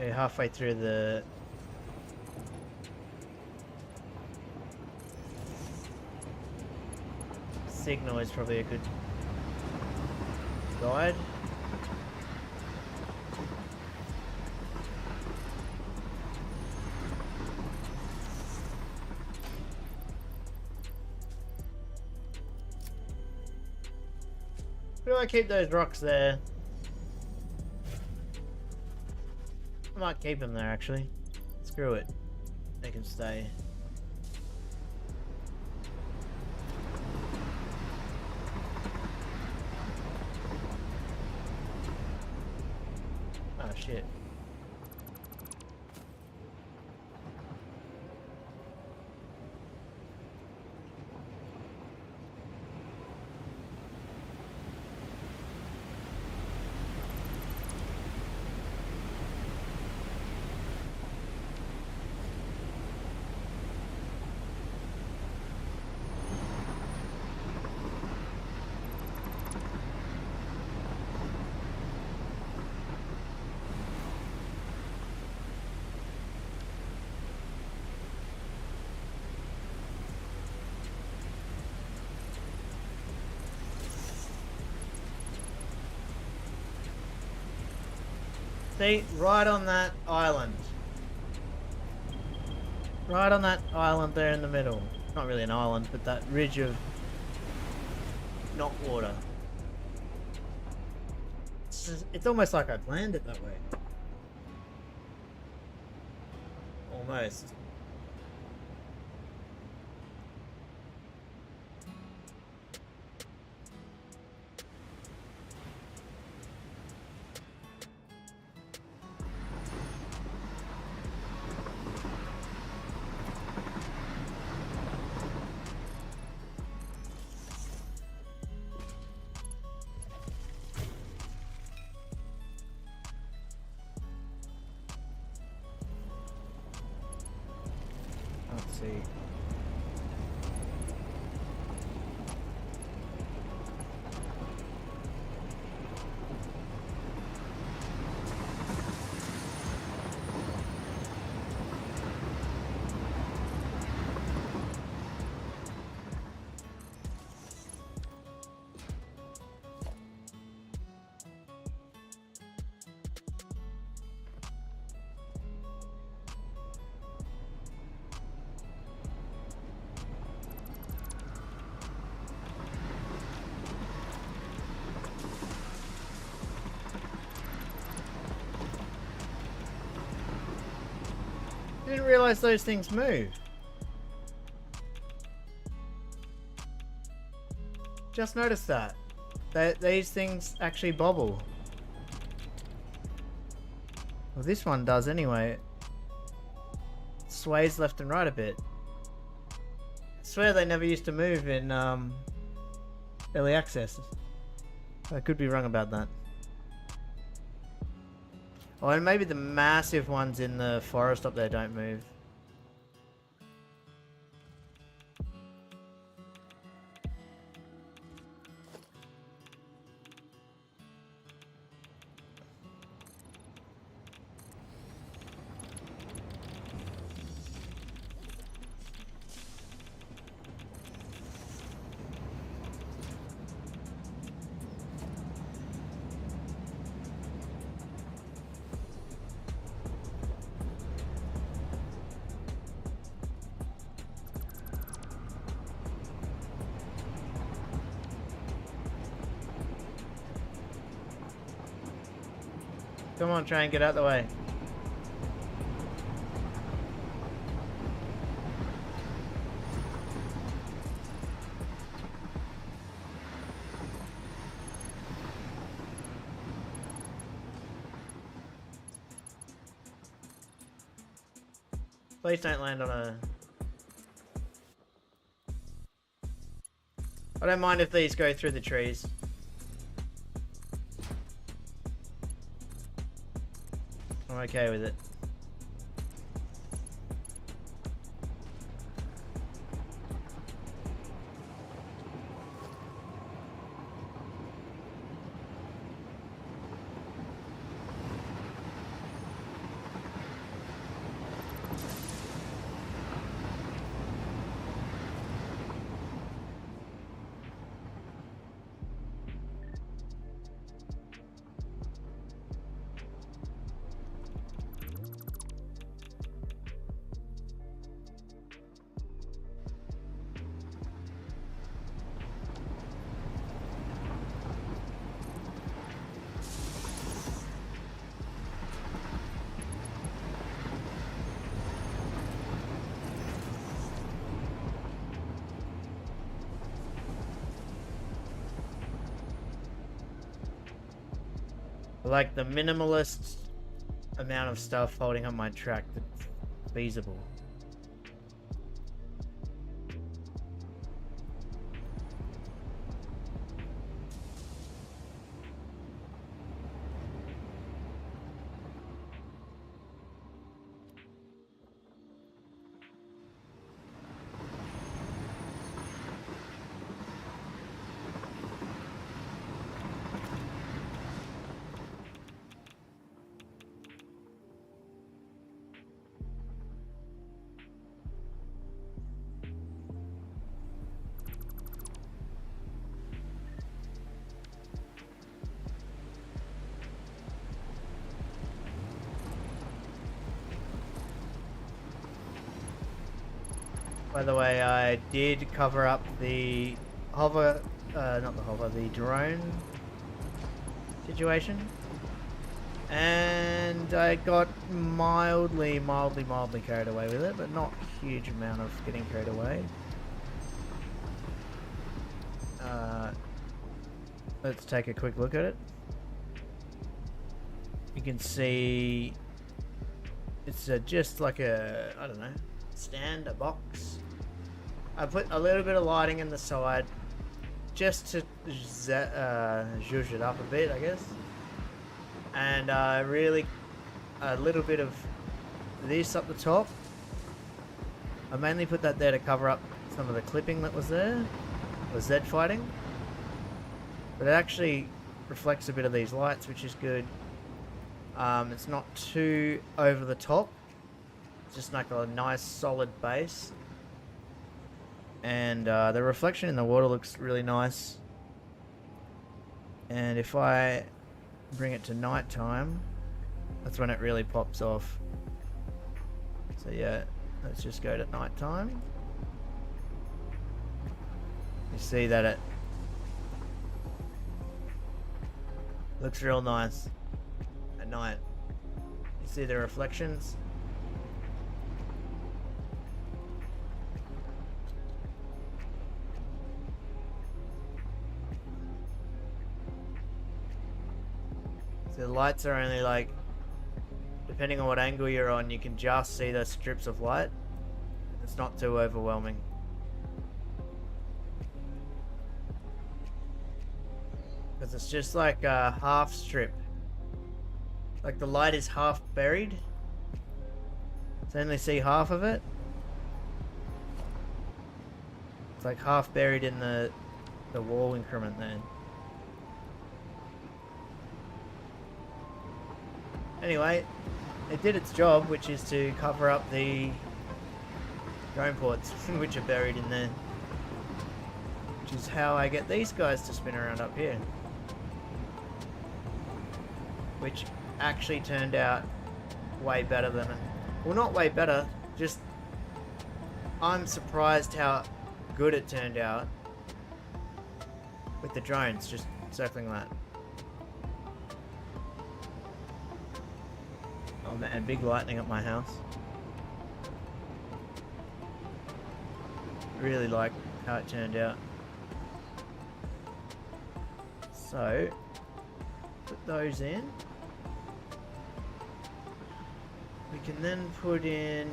Okay, halfway through the... signal is probably a good guide. Where do I keep those rocks there? I might keep them there actually. Screw it. They can stay. Oh shit. See, right on that island. Right on that island there in the middle. Not really an island, but that ridge of not water. It's almost like I planned it that way. Almost. Let's see. Didn't realize those things move. Just noticed that. These things actually bobble. Well, this one does anyway. It sways left and right a bit. I swear they never used to move in early access. I could be wrong about that. Oh, and maybe the massive ones in the forest up there don't move. Come on, try and get out of the way. Please don't land on a... I don't mind if these go through the trees. I'm okay with it. like the minimalist amount of stuff holding up my track that's feasible. By the way, I did cover up the hover, not the hover, the drone situation. And I got mildly carried away with it, but not a huge amount of getting carried away. Let's take a quick look at it. You can see it's just like a, I don't know, stand, a box. I put a little bit of lighting in the side just to zhuzh it up a bit, I guess. And really a little bit of this up the top. I mainly put that there to cover up some of the clipping that was there, the Z fighting. But it actually reflects a bit of these lights, which is good. It's not too over the top. It's just like a nice solid base. And the reflection in the water looks really nice. And if I bring it to nighttime, that's when it really pops off. So yeah, let's just go to nighttime. You see that it looks real nice at night. You see the reflections. So the lights are only like, depending on what angle you're on, you can just see the strips of light. It's not too overwhelming. Because it's just like a half strip. Like the light is half buried. So only see half of it. It's like half buried in the wall increment there. Anyway, it did its job, which is to cover up the drone ports, which are buried in there. Which is how I get these guys to spin around up here. Which actually turned out way better than it. Well, not way better, just I'm surprised how good it turned out with the drones just circling that. Oh man, big lightning at my house. Really like how it turned out. So, put those in. We can then put in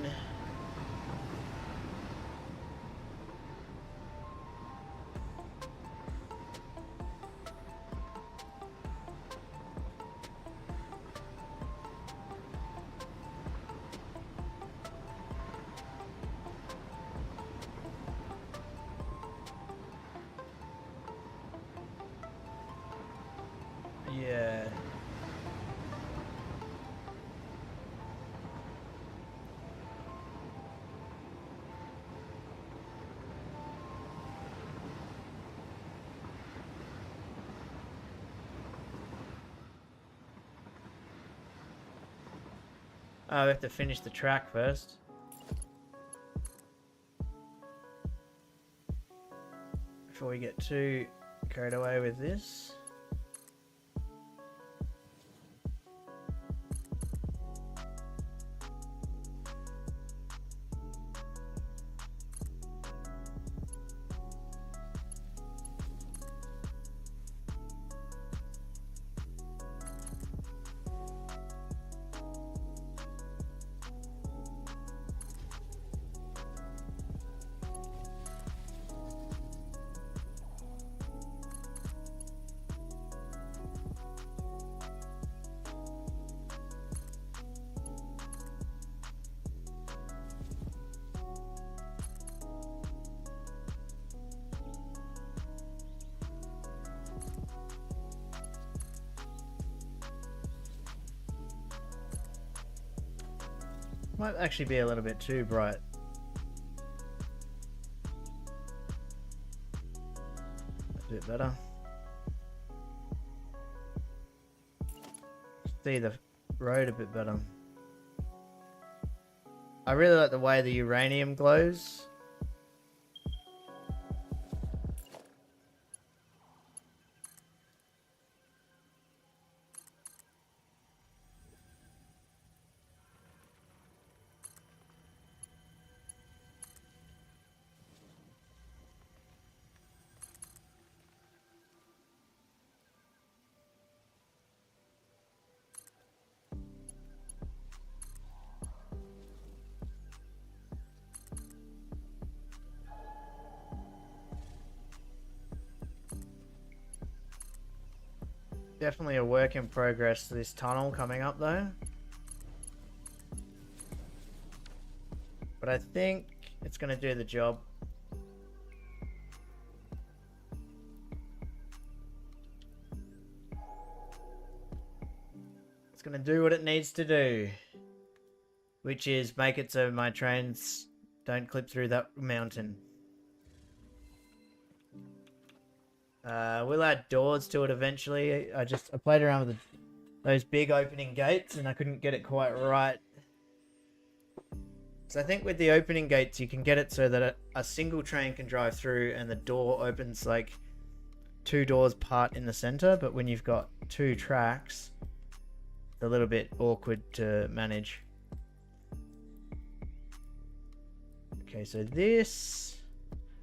yeah. Oh, we have to finish the track first. Before we get too carried away with this. Might actually be a little bit too bright. A bit better. See the road a bit better. I really like the way the uranium glows. Definitely a work in progress, this tunnel coming up though. But I think it's going to do the job. It's going to do what it needs to do. Which is make it so my trains don't clip through that mountain. We'll add doors to it eventually. I played around with those big opening gates and I couldn't get it quite right. So I think with the opening gates you can get it so that a single train can drive through and the door opens like 2 doors part in the center, but when you've got 2 tracks, it's a little bit awkward to manage. Okay, so this...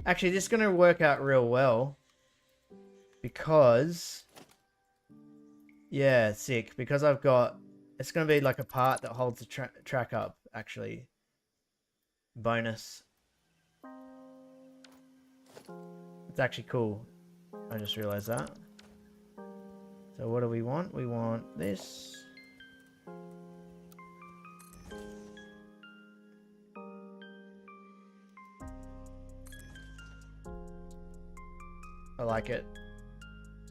Actually, this is going to work out real well. Because... Yeah, sick. Because I've got... It's going to be like a part that holds the track up, actually. Bonus. It's actually cool. I just realized that. So what do we want? We want this. I like it.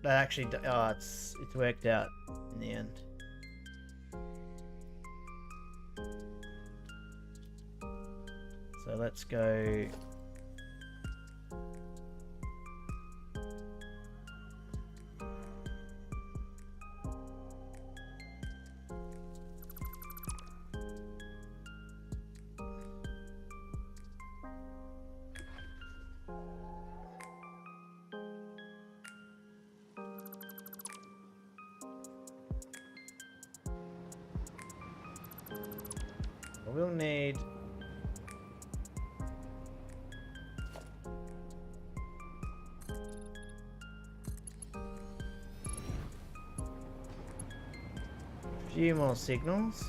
That actually, oh, it's worked out in the end. So let's go. We'll need a few more signals,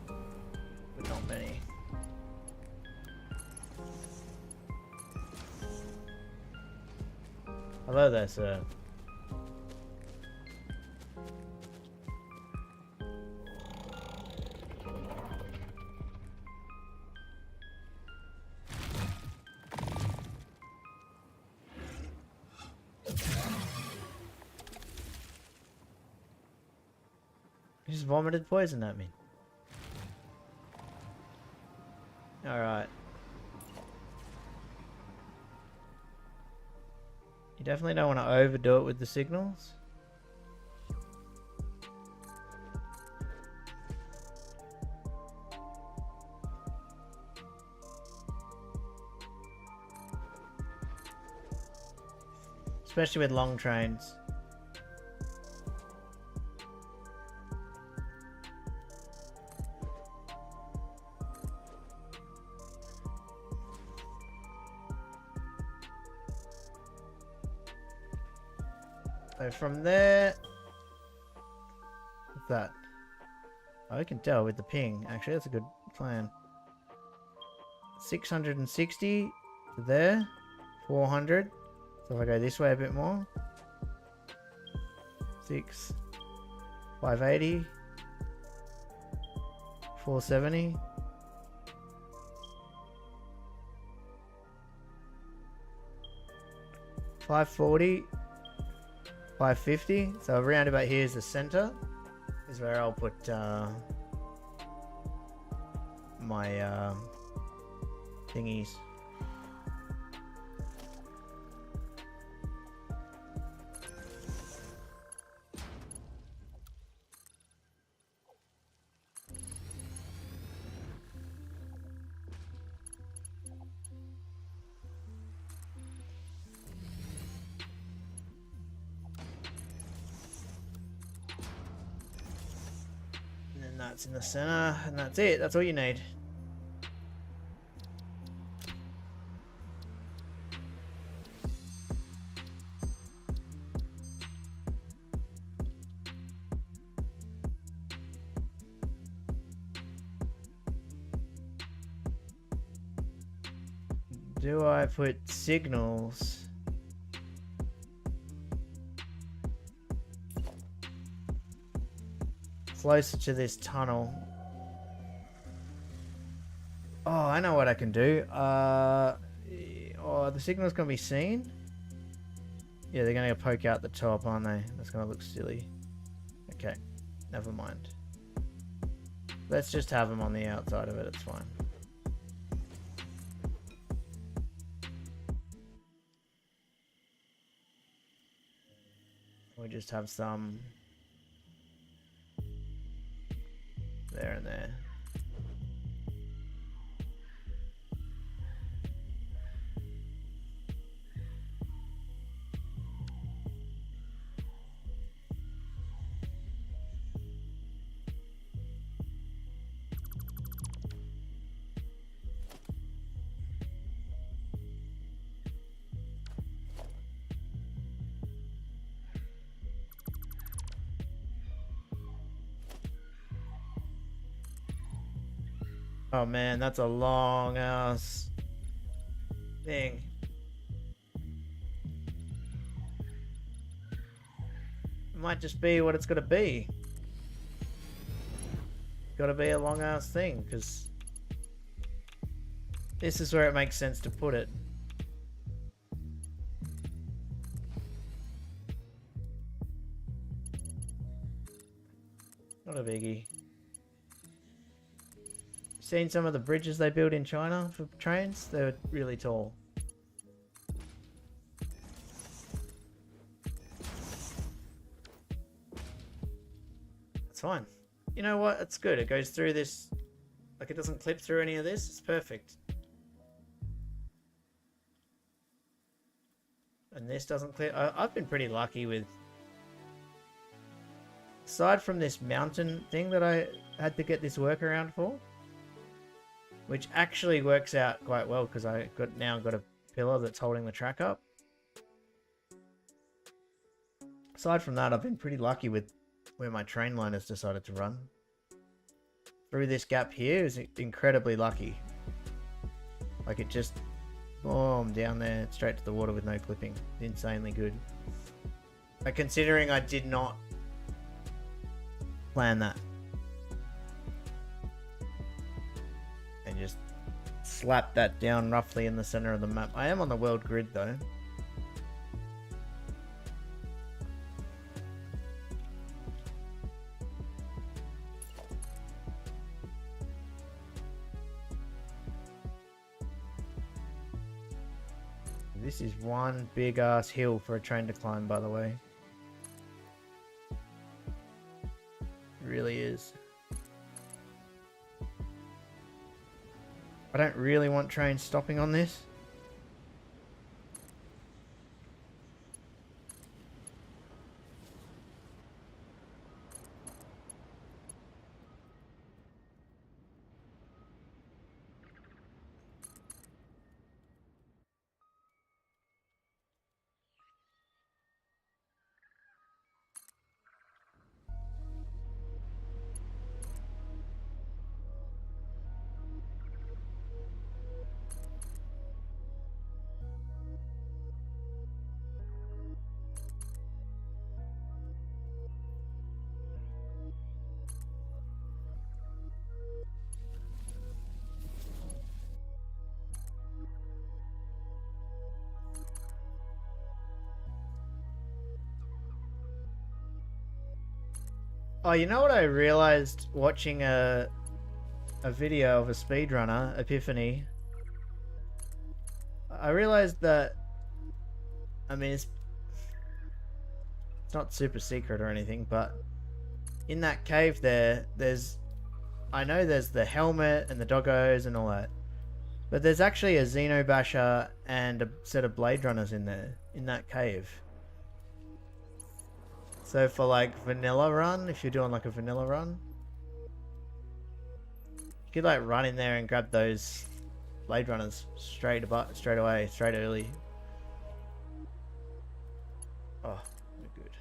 but not many. Hello there, sir. You just vomited poison at me. Alright. You definitely don't want to overdo it with the signals. Especially with long trains. So from there, what's that? Oh, I can tell with the ping. Actually, that's a good plan. 660 to there, 400. So if I go this way a bit more, 6, 580, 470. 540. 550. So around about here is the center. Is where I'll put my thingies. And then that's in the center, and that's it. That's all you need. Do I put signals? Closer to this tunnel. Oh, I know what I can do. Oh, the signal's gonna be seen? Yeah, they're gonna poke out the top, aren't they? That's gonna look silly. Okay, never mind. Let's just have them on the outside of it, it's fine. We just have some there and there. Oh man, that's a long ass thing. It might just be what it's gotta be. Gotta be a long ass thing, because this is where it makes sense to put it. Not a biggie. Seen some of the bridges they build in China for trains? They're really tall. That's fine. You know what? It's good. It goes through this. Like, it doesn't clip through any of this. It's perfect. And this doesn't clip. I've been pretty lucky with... Aside from this mountain thing that I had to get this workaround for, which actually works out quite well because I now got a pillar that's holding the track up. Aside from that, I've been pretty lucky with where my train line has decided to run. Through this gap here is incredibly lucky. Like, it just, boom, down there, straight to the water with no clipping. Insanely good. Like, considering I did not plan that. And just slap that down roughly in the center of the map. I am on the world grid though. This is one big ass hill for a train to climb, by the way. It really is. I don't really want trains stopping on this. Oh, you know what I realized watching a a video of a speedrunner, Epiphany. I realized that, I mean, it's not super secret or anything, but in that cave I know there's the helmet and the doggos and all that, but there's actually a Xenobasher and a set of Blade Runners in there, in that cave. So for like vanilla run, if you're doing like a vanilla run, you could like run in there and grab those Blade Runners straight away, straight early. Oh, good.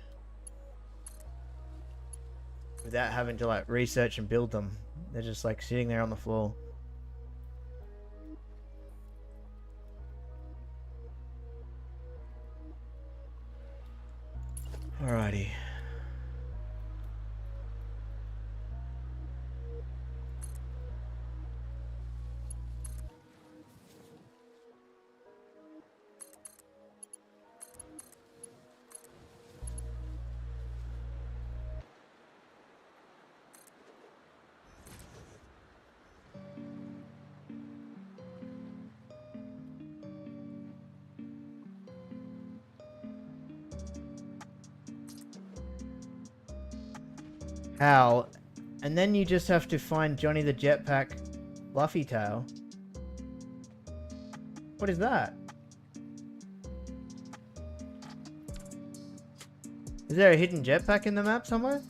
Without having to like research and build them. They're just like sitting there on the floor. Alrighty. How? And then you just have to find Johnny the Jetpack Fluffy Tail. What is that? Is there a hidden jetpack in the map somewhere?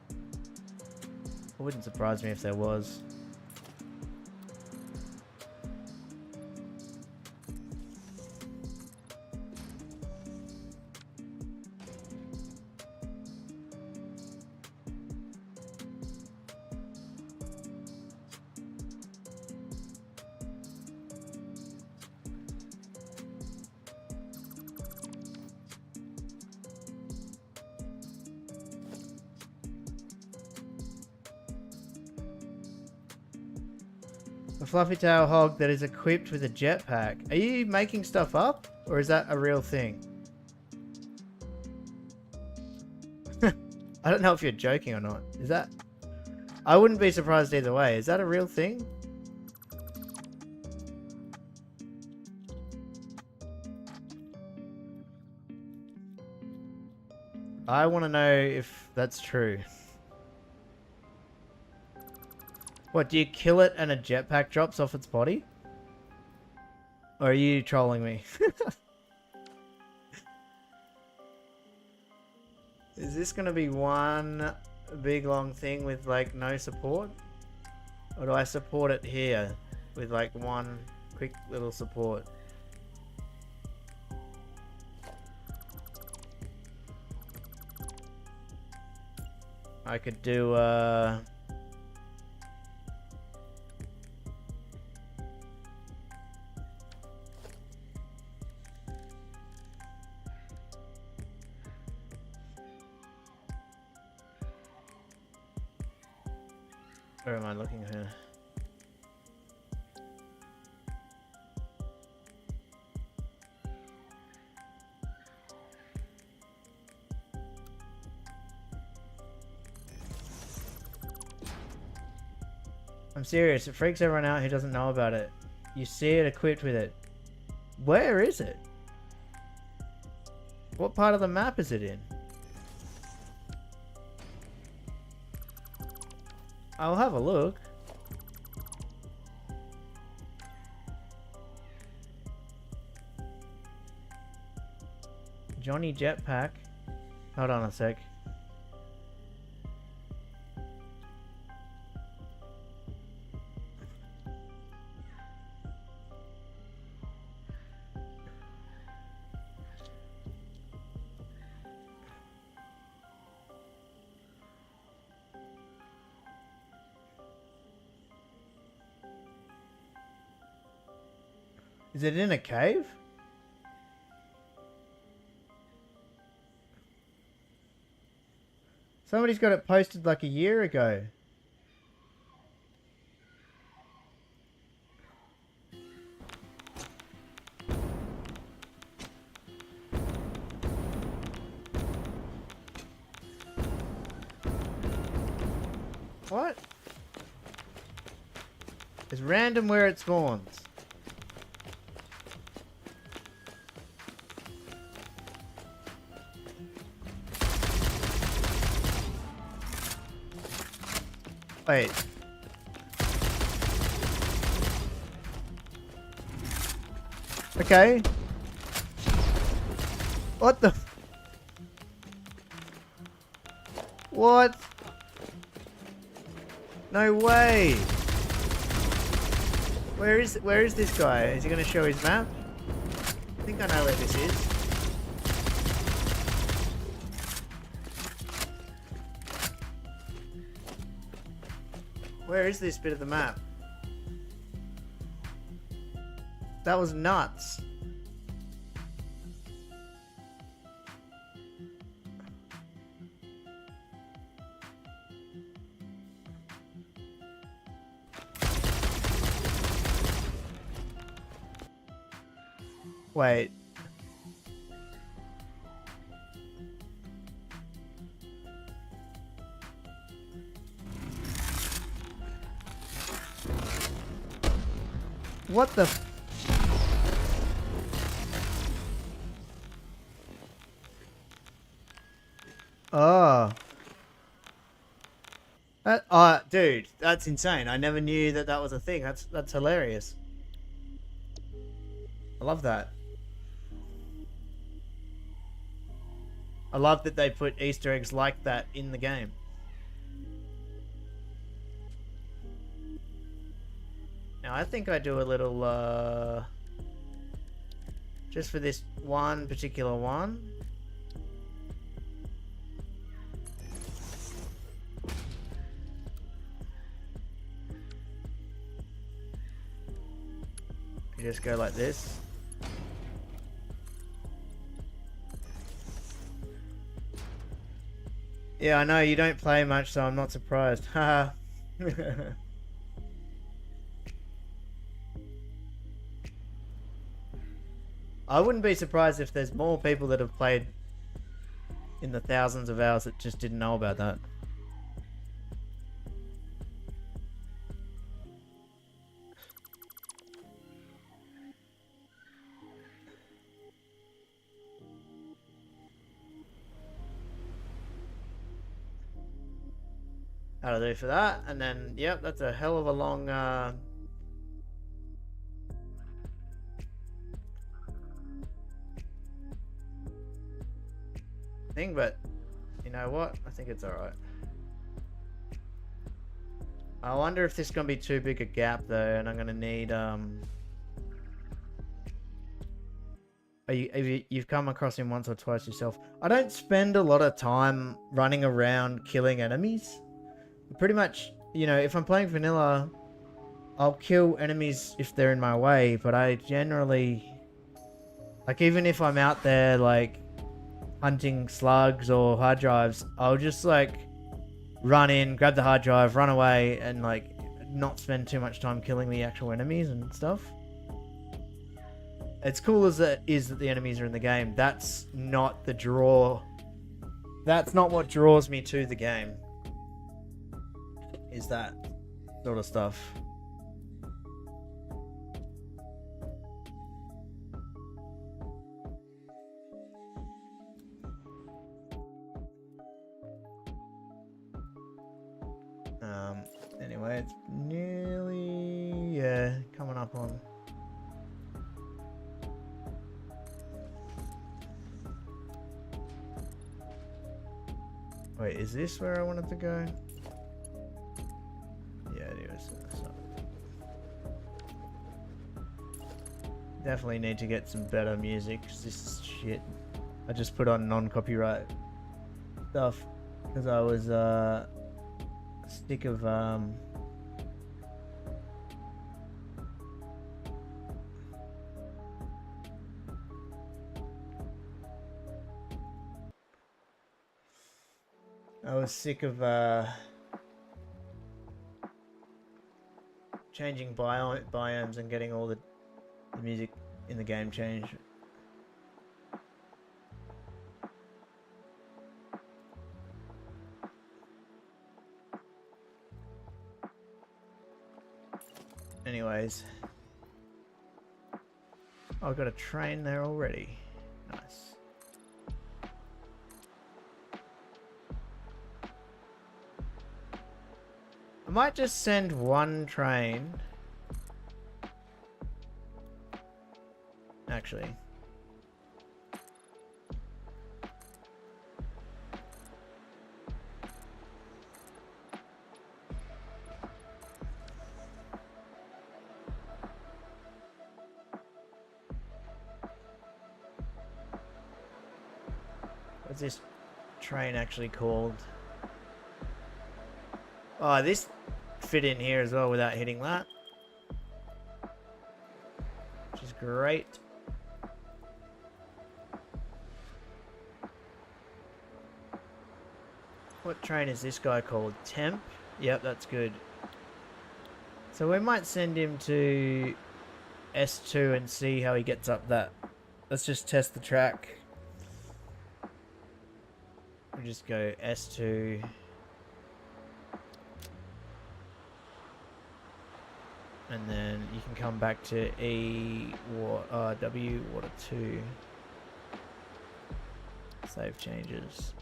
It wouldn't surprise me if there was. A fluffy tail hog that is equipped with a jetpack. Are you making stuff up? Or is that a real thing? I don't know if you're joking or not. Is that... I wouldn't be surprised either way. Is that a real thing? I want to know if that's true. What, do you kill it and a jetpack drops off its body? Or are you trolling me? Is this gonna be one big long thing with like no support? Or do I support it here with like one quick little support? I could do where am I looking here? I'm serious, it freaks everyone out who doesn't know about it. You see it equipped with it. Where is it? What part of the map is it in? I'll have a look. Johnny Jetpack. Hold on a sec. Is it in a cave? Somebody's got it posted like a year ago. What? It's random where it spawns. Wait. Okay. What the? What? No way. Where is this guy? Is he going to show his map? I think I know where this is. Where is this bit of the map? That was nuts. Wait. What the? Oh. Dude, that's insane. I never knew that was a thing. That's hilarious. I love that. I love that they put Easter eggs like that in the game. Now I think I do a little just for this one particular one. You just go like this. Yeah, I know you don't play much, so I'm not surprised. Haha. I wouldn't be surprised if there's more people that have played in the thousands of hours that just didn't know about that. That'll do for that, and then yep, that's a hell of a long thing, but you know what? I think it's alright. I wonder if this is gonna be too big a gap though, and I'm gonna need you've come across him once or twice yourself. I don't spend a lot of time running around killing enemies. Pretty much, you know, if I'm playing vanilla, I'll kill enemies if they're in my way, but I generally, like, even if I'm out there, like, hunting slugs or hard drives, I'll just, like, run in, grab the hard drive, run away, and, like, not spend too much time killing the actual enemies and stuff. It's cool as it is that the enemies are in the game. That's not the draw. That's not what draws me to the game. Is that sort of stuff. Anyway, it's nearly, yeah, coming up on. Wait, is this where I wanted to go? Yeah, it is. So. Definitely need to get some better music, because this is shit. I just put on non-copyright stuff, because I was, sick of, changing biomes and getting all the music in the game changed. Anyways. Oh, I've got a train there already. Nice. I might just send one train. Actually. What's this train actually called? Oh, this fit in here as well without hitting that. Which is great. What train is this guy called? Temp? Yep, that's good. So we might send him to S2 and see how he gets up that. Let's just test the track. We'll just go S2. And then you can come back to W water 2. Save changes.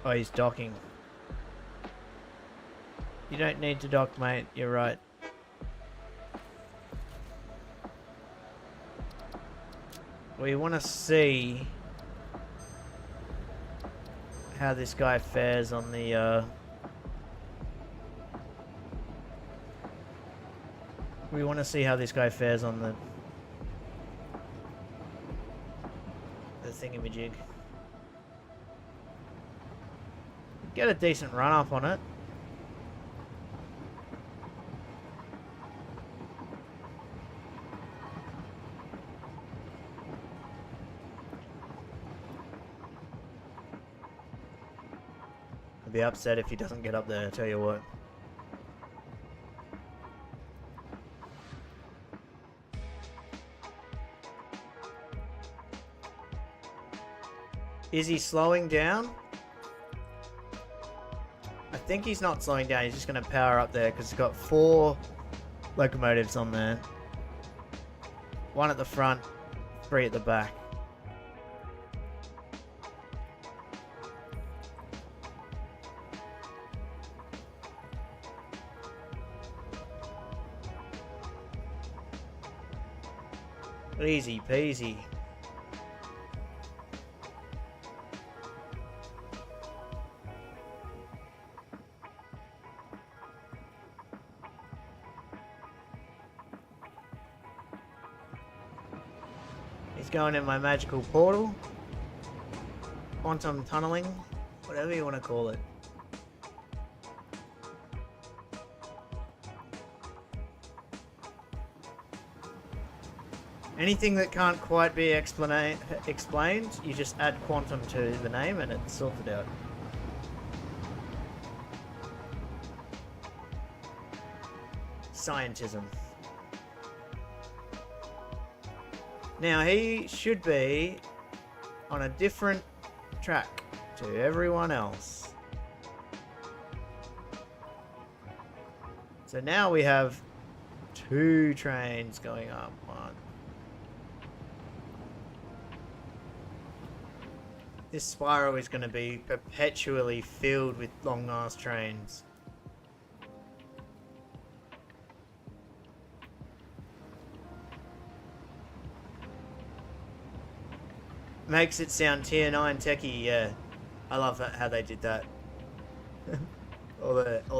Oh, he's docking. You don't need to dock, mate. You're right. We want to see how this guy fares on the we want to see how this guy fares on the thingamajig. Get a decent run up on it. I'd be upset if he doesn't get up there, I tell you what. Is he slowing down? I think he's not slowing down, he's just going to power up there because it's got 4 locomotives on there. 1 at the front, 3 at the back. Easy peasy. He's going in my magical portal. Quantum tunneling. Whatever you want to call it. Anything that can't quite be explained, you just add quantum to the name and it's sorted out. Scientism. Now he should be on a different track to everyone else. So now we have 2 trains going up. 1. This spiral is going to be perpetually filled with long ass trains. Makes it sound tier 9 techie, yeah. I love that, how they did that. all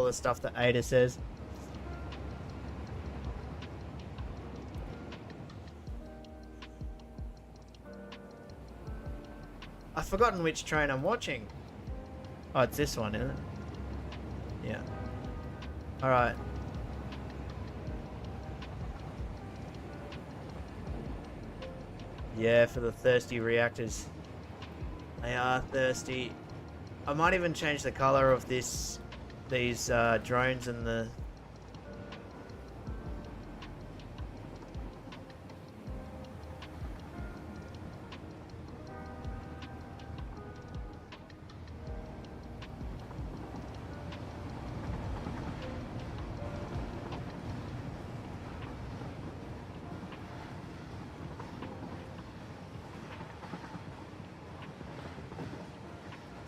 the stuff that Ada says. I've forgotten which train I'm watching. Oh, it's this one, isn't it? Yeah. Alright. Yeah, for the thirsty reactors. They are thirsty. I might even change the color of these drones and the...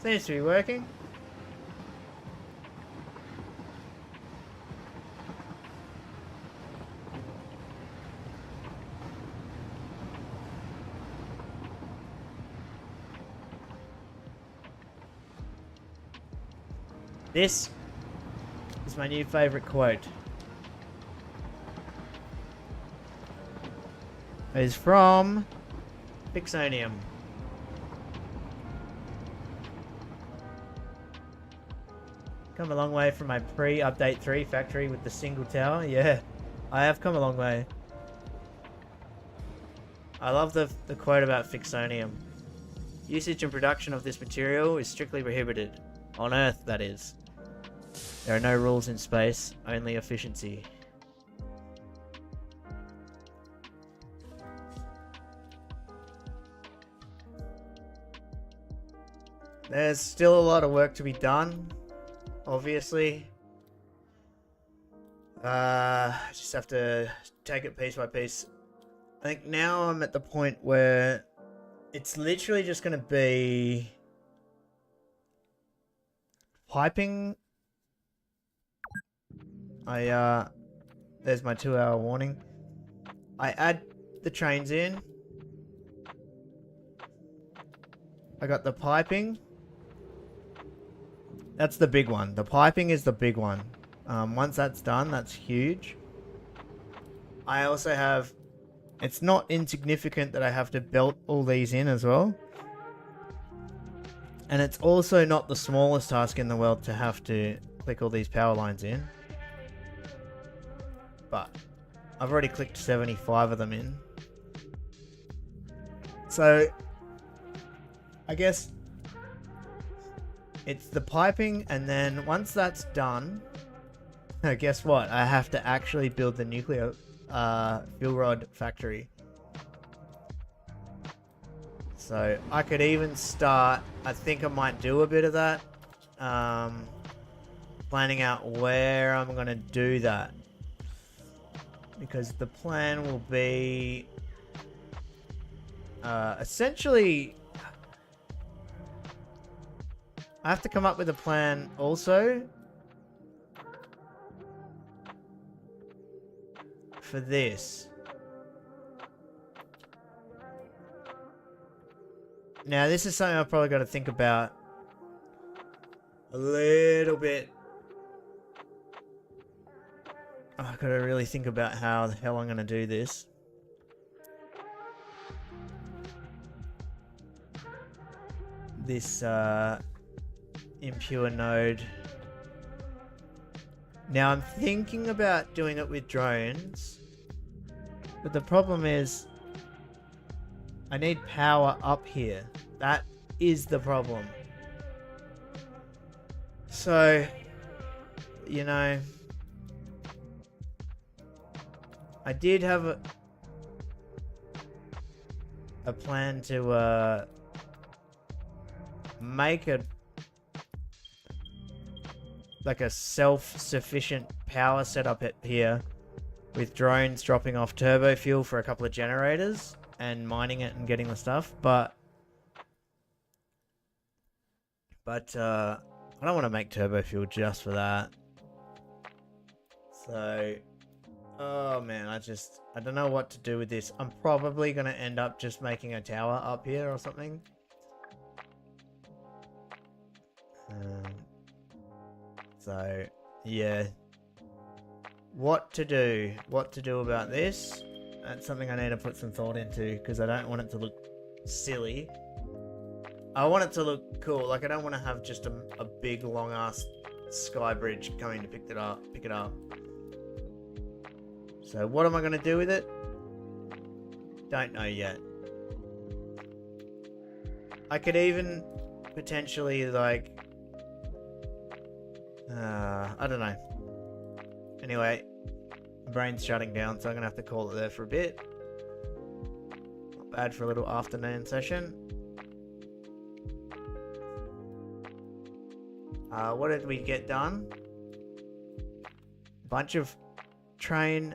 Seems to be working. This is my new favorite quote. It is from Pixonium. Come a long way from my pre-update 3 factory with the single tower. Yeah, I have come a long way. I love the quote about Fixonium. Usage and production of this material is strictly prohibited. On Earth, that is. There are no rules in space, only efficiency. There's still a lot of work to be done, obviously. Just have to take it piece by piece. I think now I'm at the point where it's literally just going to be piping. There's my 2-hour warning. I add the trains in. I got the piping. That's the big one. The piping is the big one. Once that's done, that's huge. I also have... It's not insignificant that I have to belt all these in as well. And it's also not the smallest task in the world to have to click all these power lines in. But I've already clicked 75 of them in. So I guess it's the piping, and then once that's done, guess what? I have to actually build the nuclear fuel rod factory. So I could even start, I think I might do a bit of that. Planning out where I'm going to do that. Because the plan will be essentially... I have to come up with a plan also for this. Now, this is something I've probably got to think about a little bit. I've got to really think about how the hell I'm going to do this. This impure node. Now I'm thinking about doing it with drones, but the problem is I need power up here. That is the problem. So, you know, I did have a plan to make a like a self-sufficient power setup at here with drones dropping off turbo fuel for a couple of generators and mining it and getting the stuff, but I don't want to make turbo fuel just for that. So oh man, I don't know what to do with this. I'm probably gonna end up just making a tower up here or something. So, yeah. What to do about this? That's something I need to put some thought into, because I don't want it to look silly. I want it to look cool. Like, I don't want to have just a big, long-ass sky bridge coming to pick it up. So, what am I going to do with it? Don't know yet. I could even potentially, like... I don't know. Anyway, brain's shutting down, so I'm gonna have to call it there for a bit. Not bad for a little afternoon session. What did we get done? Bunch of train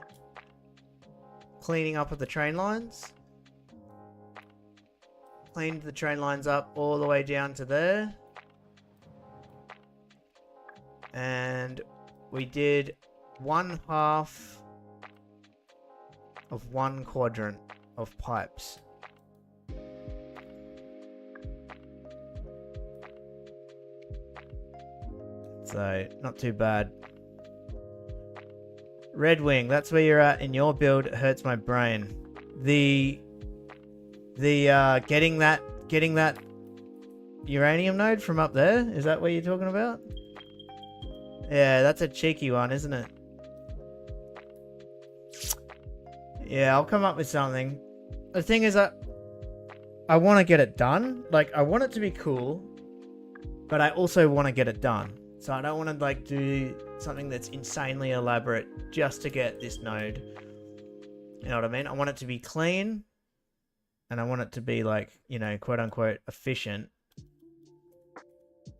cleaning up of the train lines. Cleaned the train lines up all the way down to there. And we did 1/2 of 1 quadrant of pipes. So, not too bad. Red Wing, that's where you're at in your build. It hurts my brain. The getting that uranium node from up there, is that what you're talking about? Yeah, that's a cheeky one, isn't it? Yeah, I'll come up with something. The thing is that I want to get it done. Like, I want it to be cool, but I also want to get it done. So I don't want to like do something that's insanely elaborate just to get this node. You know what I mean? I want it to be clean, and I want it to be like, you know, quote unquote efficient.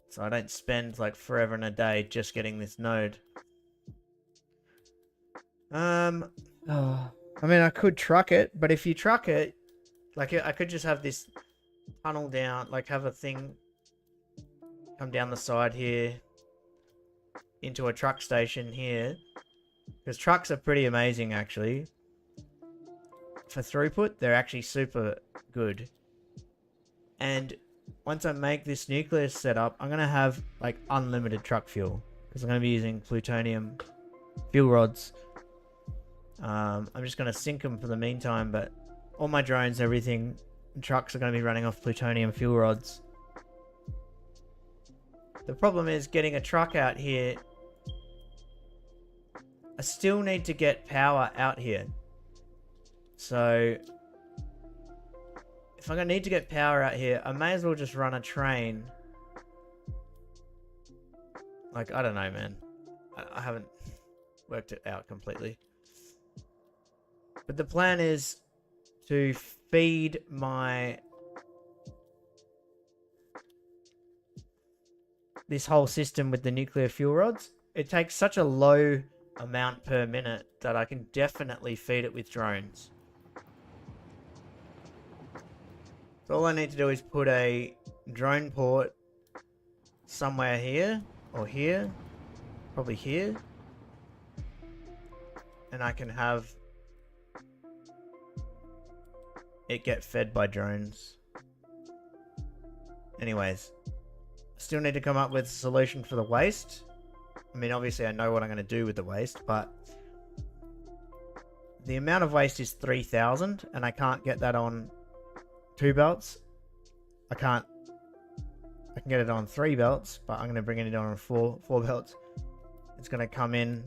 So I don't spend like forever and a day just getting this node. Oh, I mean, I could truck it, but if you truck it, like I could just have this tunnel down, like have a thing come down the side here into a truck station here, because trucks are pretty amazing actually. For throughput, they're actually super good. And once I make this nucleus setup, I'm going to have like unlimited truck fuel, because I'm going to be using plutonium fuel rods. I'm just going to sink them for the meantime, but all my drones, everything, trucks are going to be running off plutonium fuel rods. The problem is getting a truck out here. I still need to get power out here. So if I'm going to need to get power out here, I may as well just run a train. Like, I don't know, man. I haven't worked it out completely. But the plan is to feed this whole system with the nuclear fuel rods. It takes such a low amount per minute that I can definitely feed it with drones. So all I need to do is put a drone port somewhere here, or here, probably here, and I can have it get fed by drones. Anyways, still need to come up with a solution for the waste. I mean, obviously I know what I'm going to do with the waste, but the amount of waste is 3,000, and I can't get that on 2 belts. I can get it on 3 belts, but I'm going to bring it on 4 belts. It's going to come in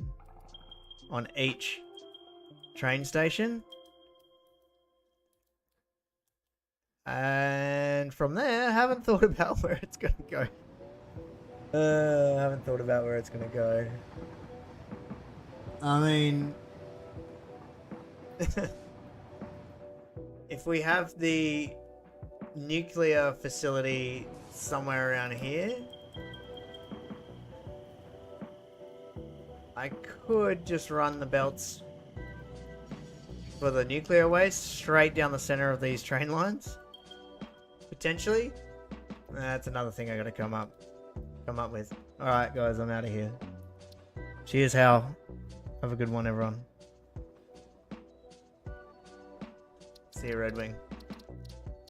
on each train station. And from there, I haven't thought about where it's going to go. I haven't thought about where it's going to go. I mean, if we have the nuclear facility somewhere around here, I could just run the belts for the nuclear waste straight down the center of these train lines. Potentially. That's another thing I gotta come up with. Alright guys, I'm out of here. Cheers, Hal. Have a good one, everyone. See you, Red Wing.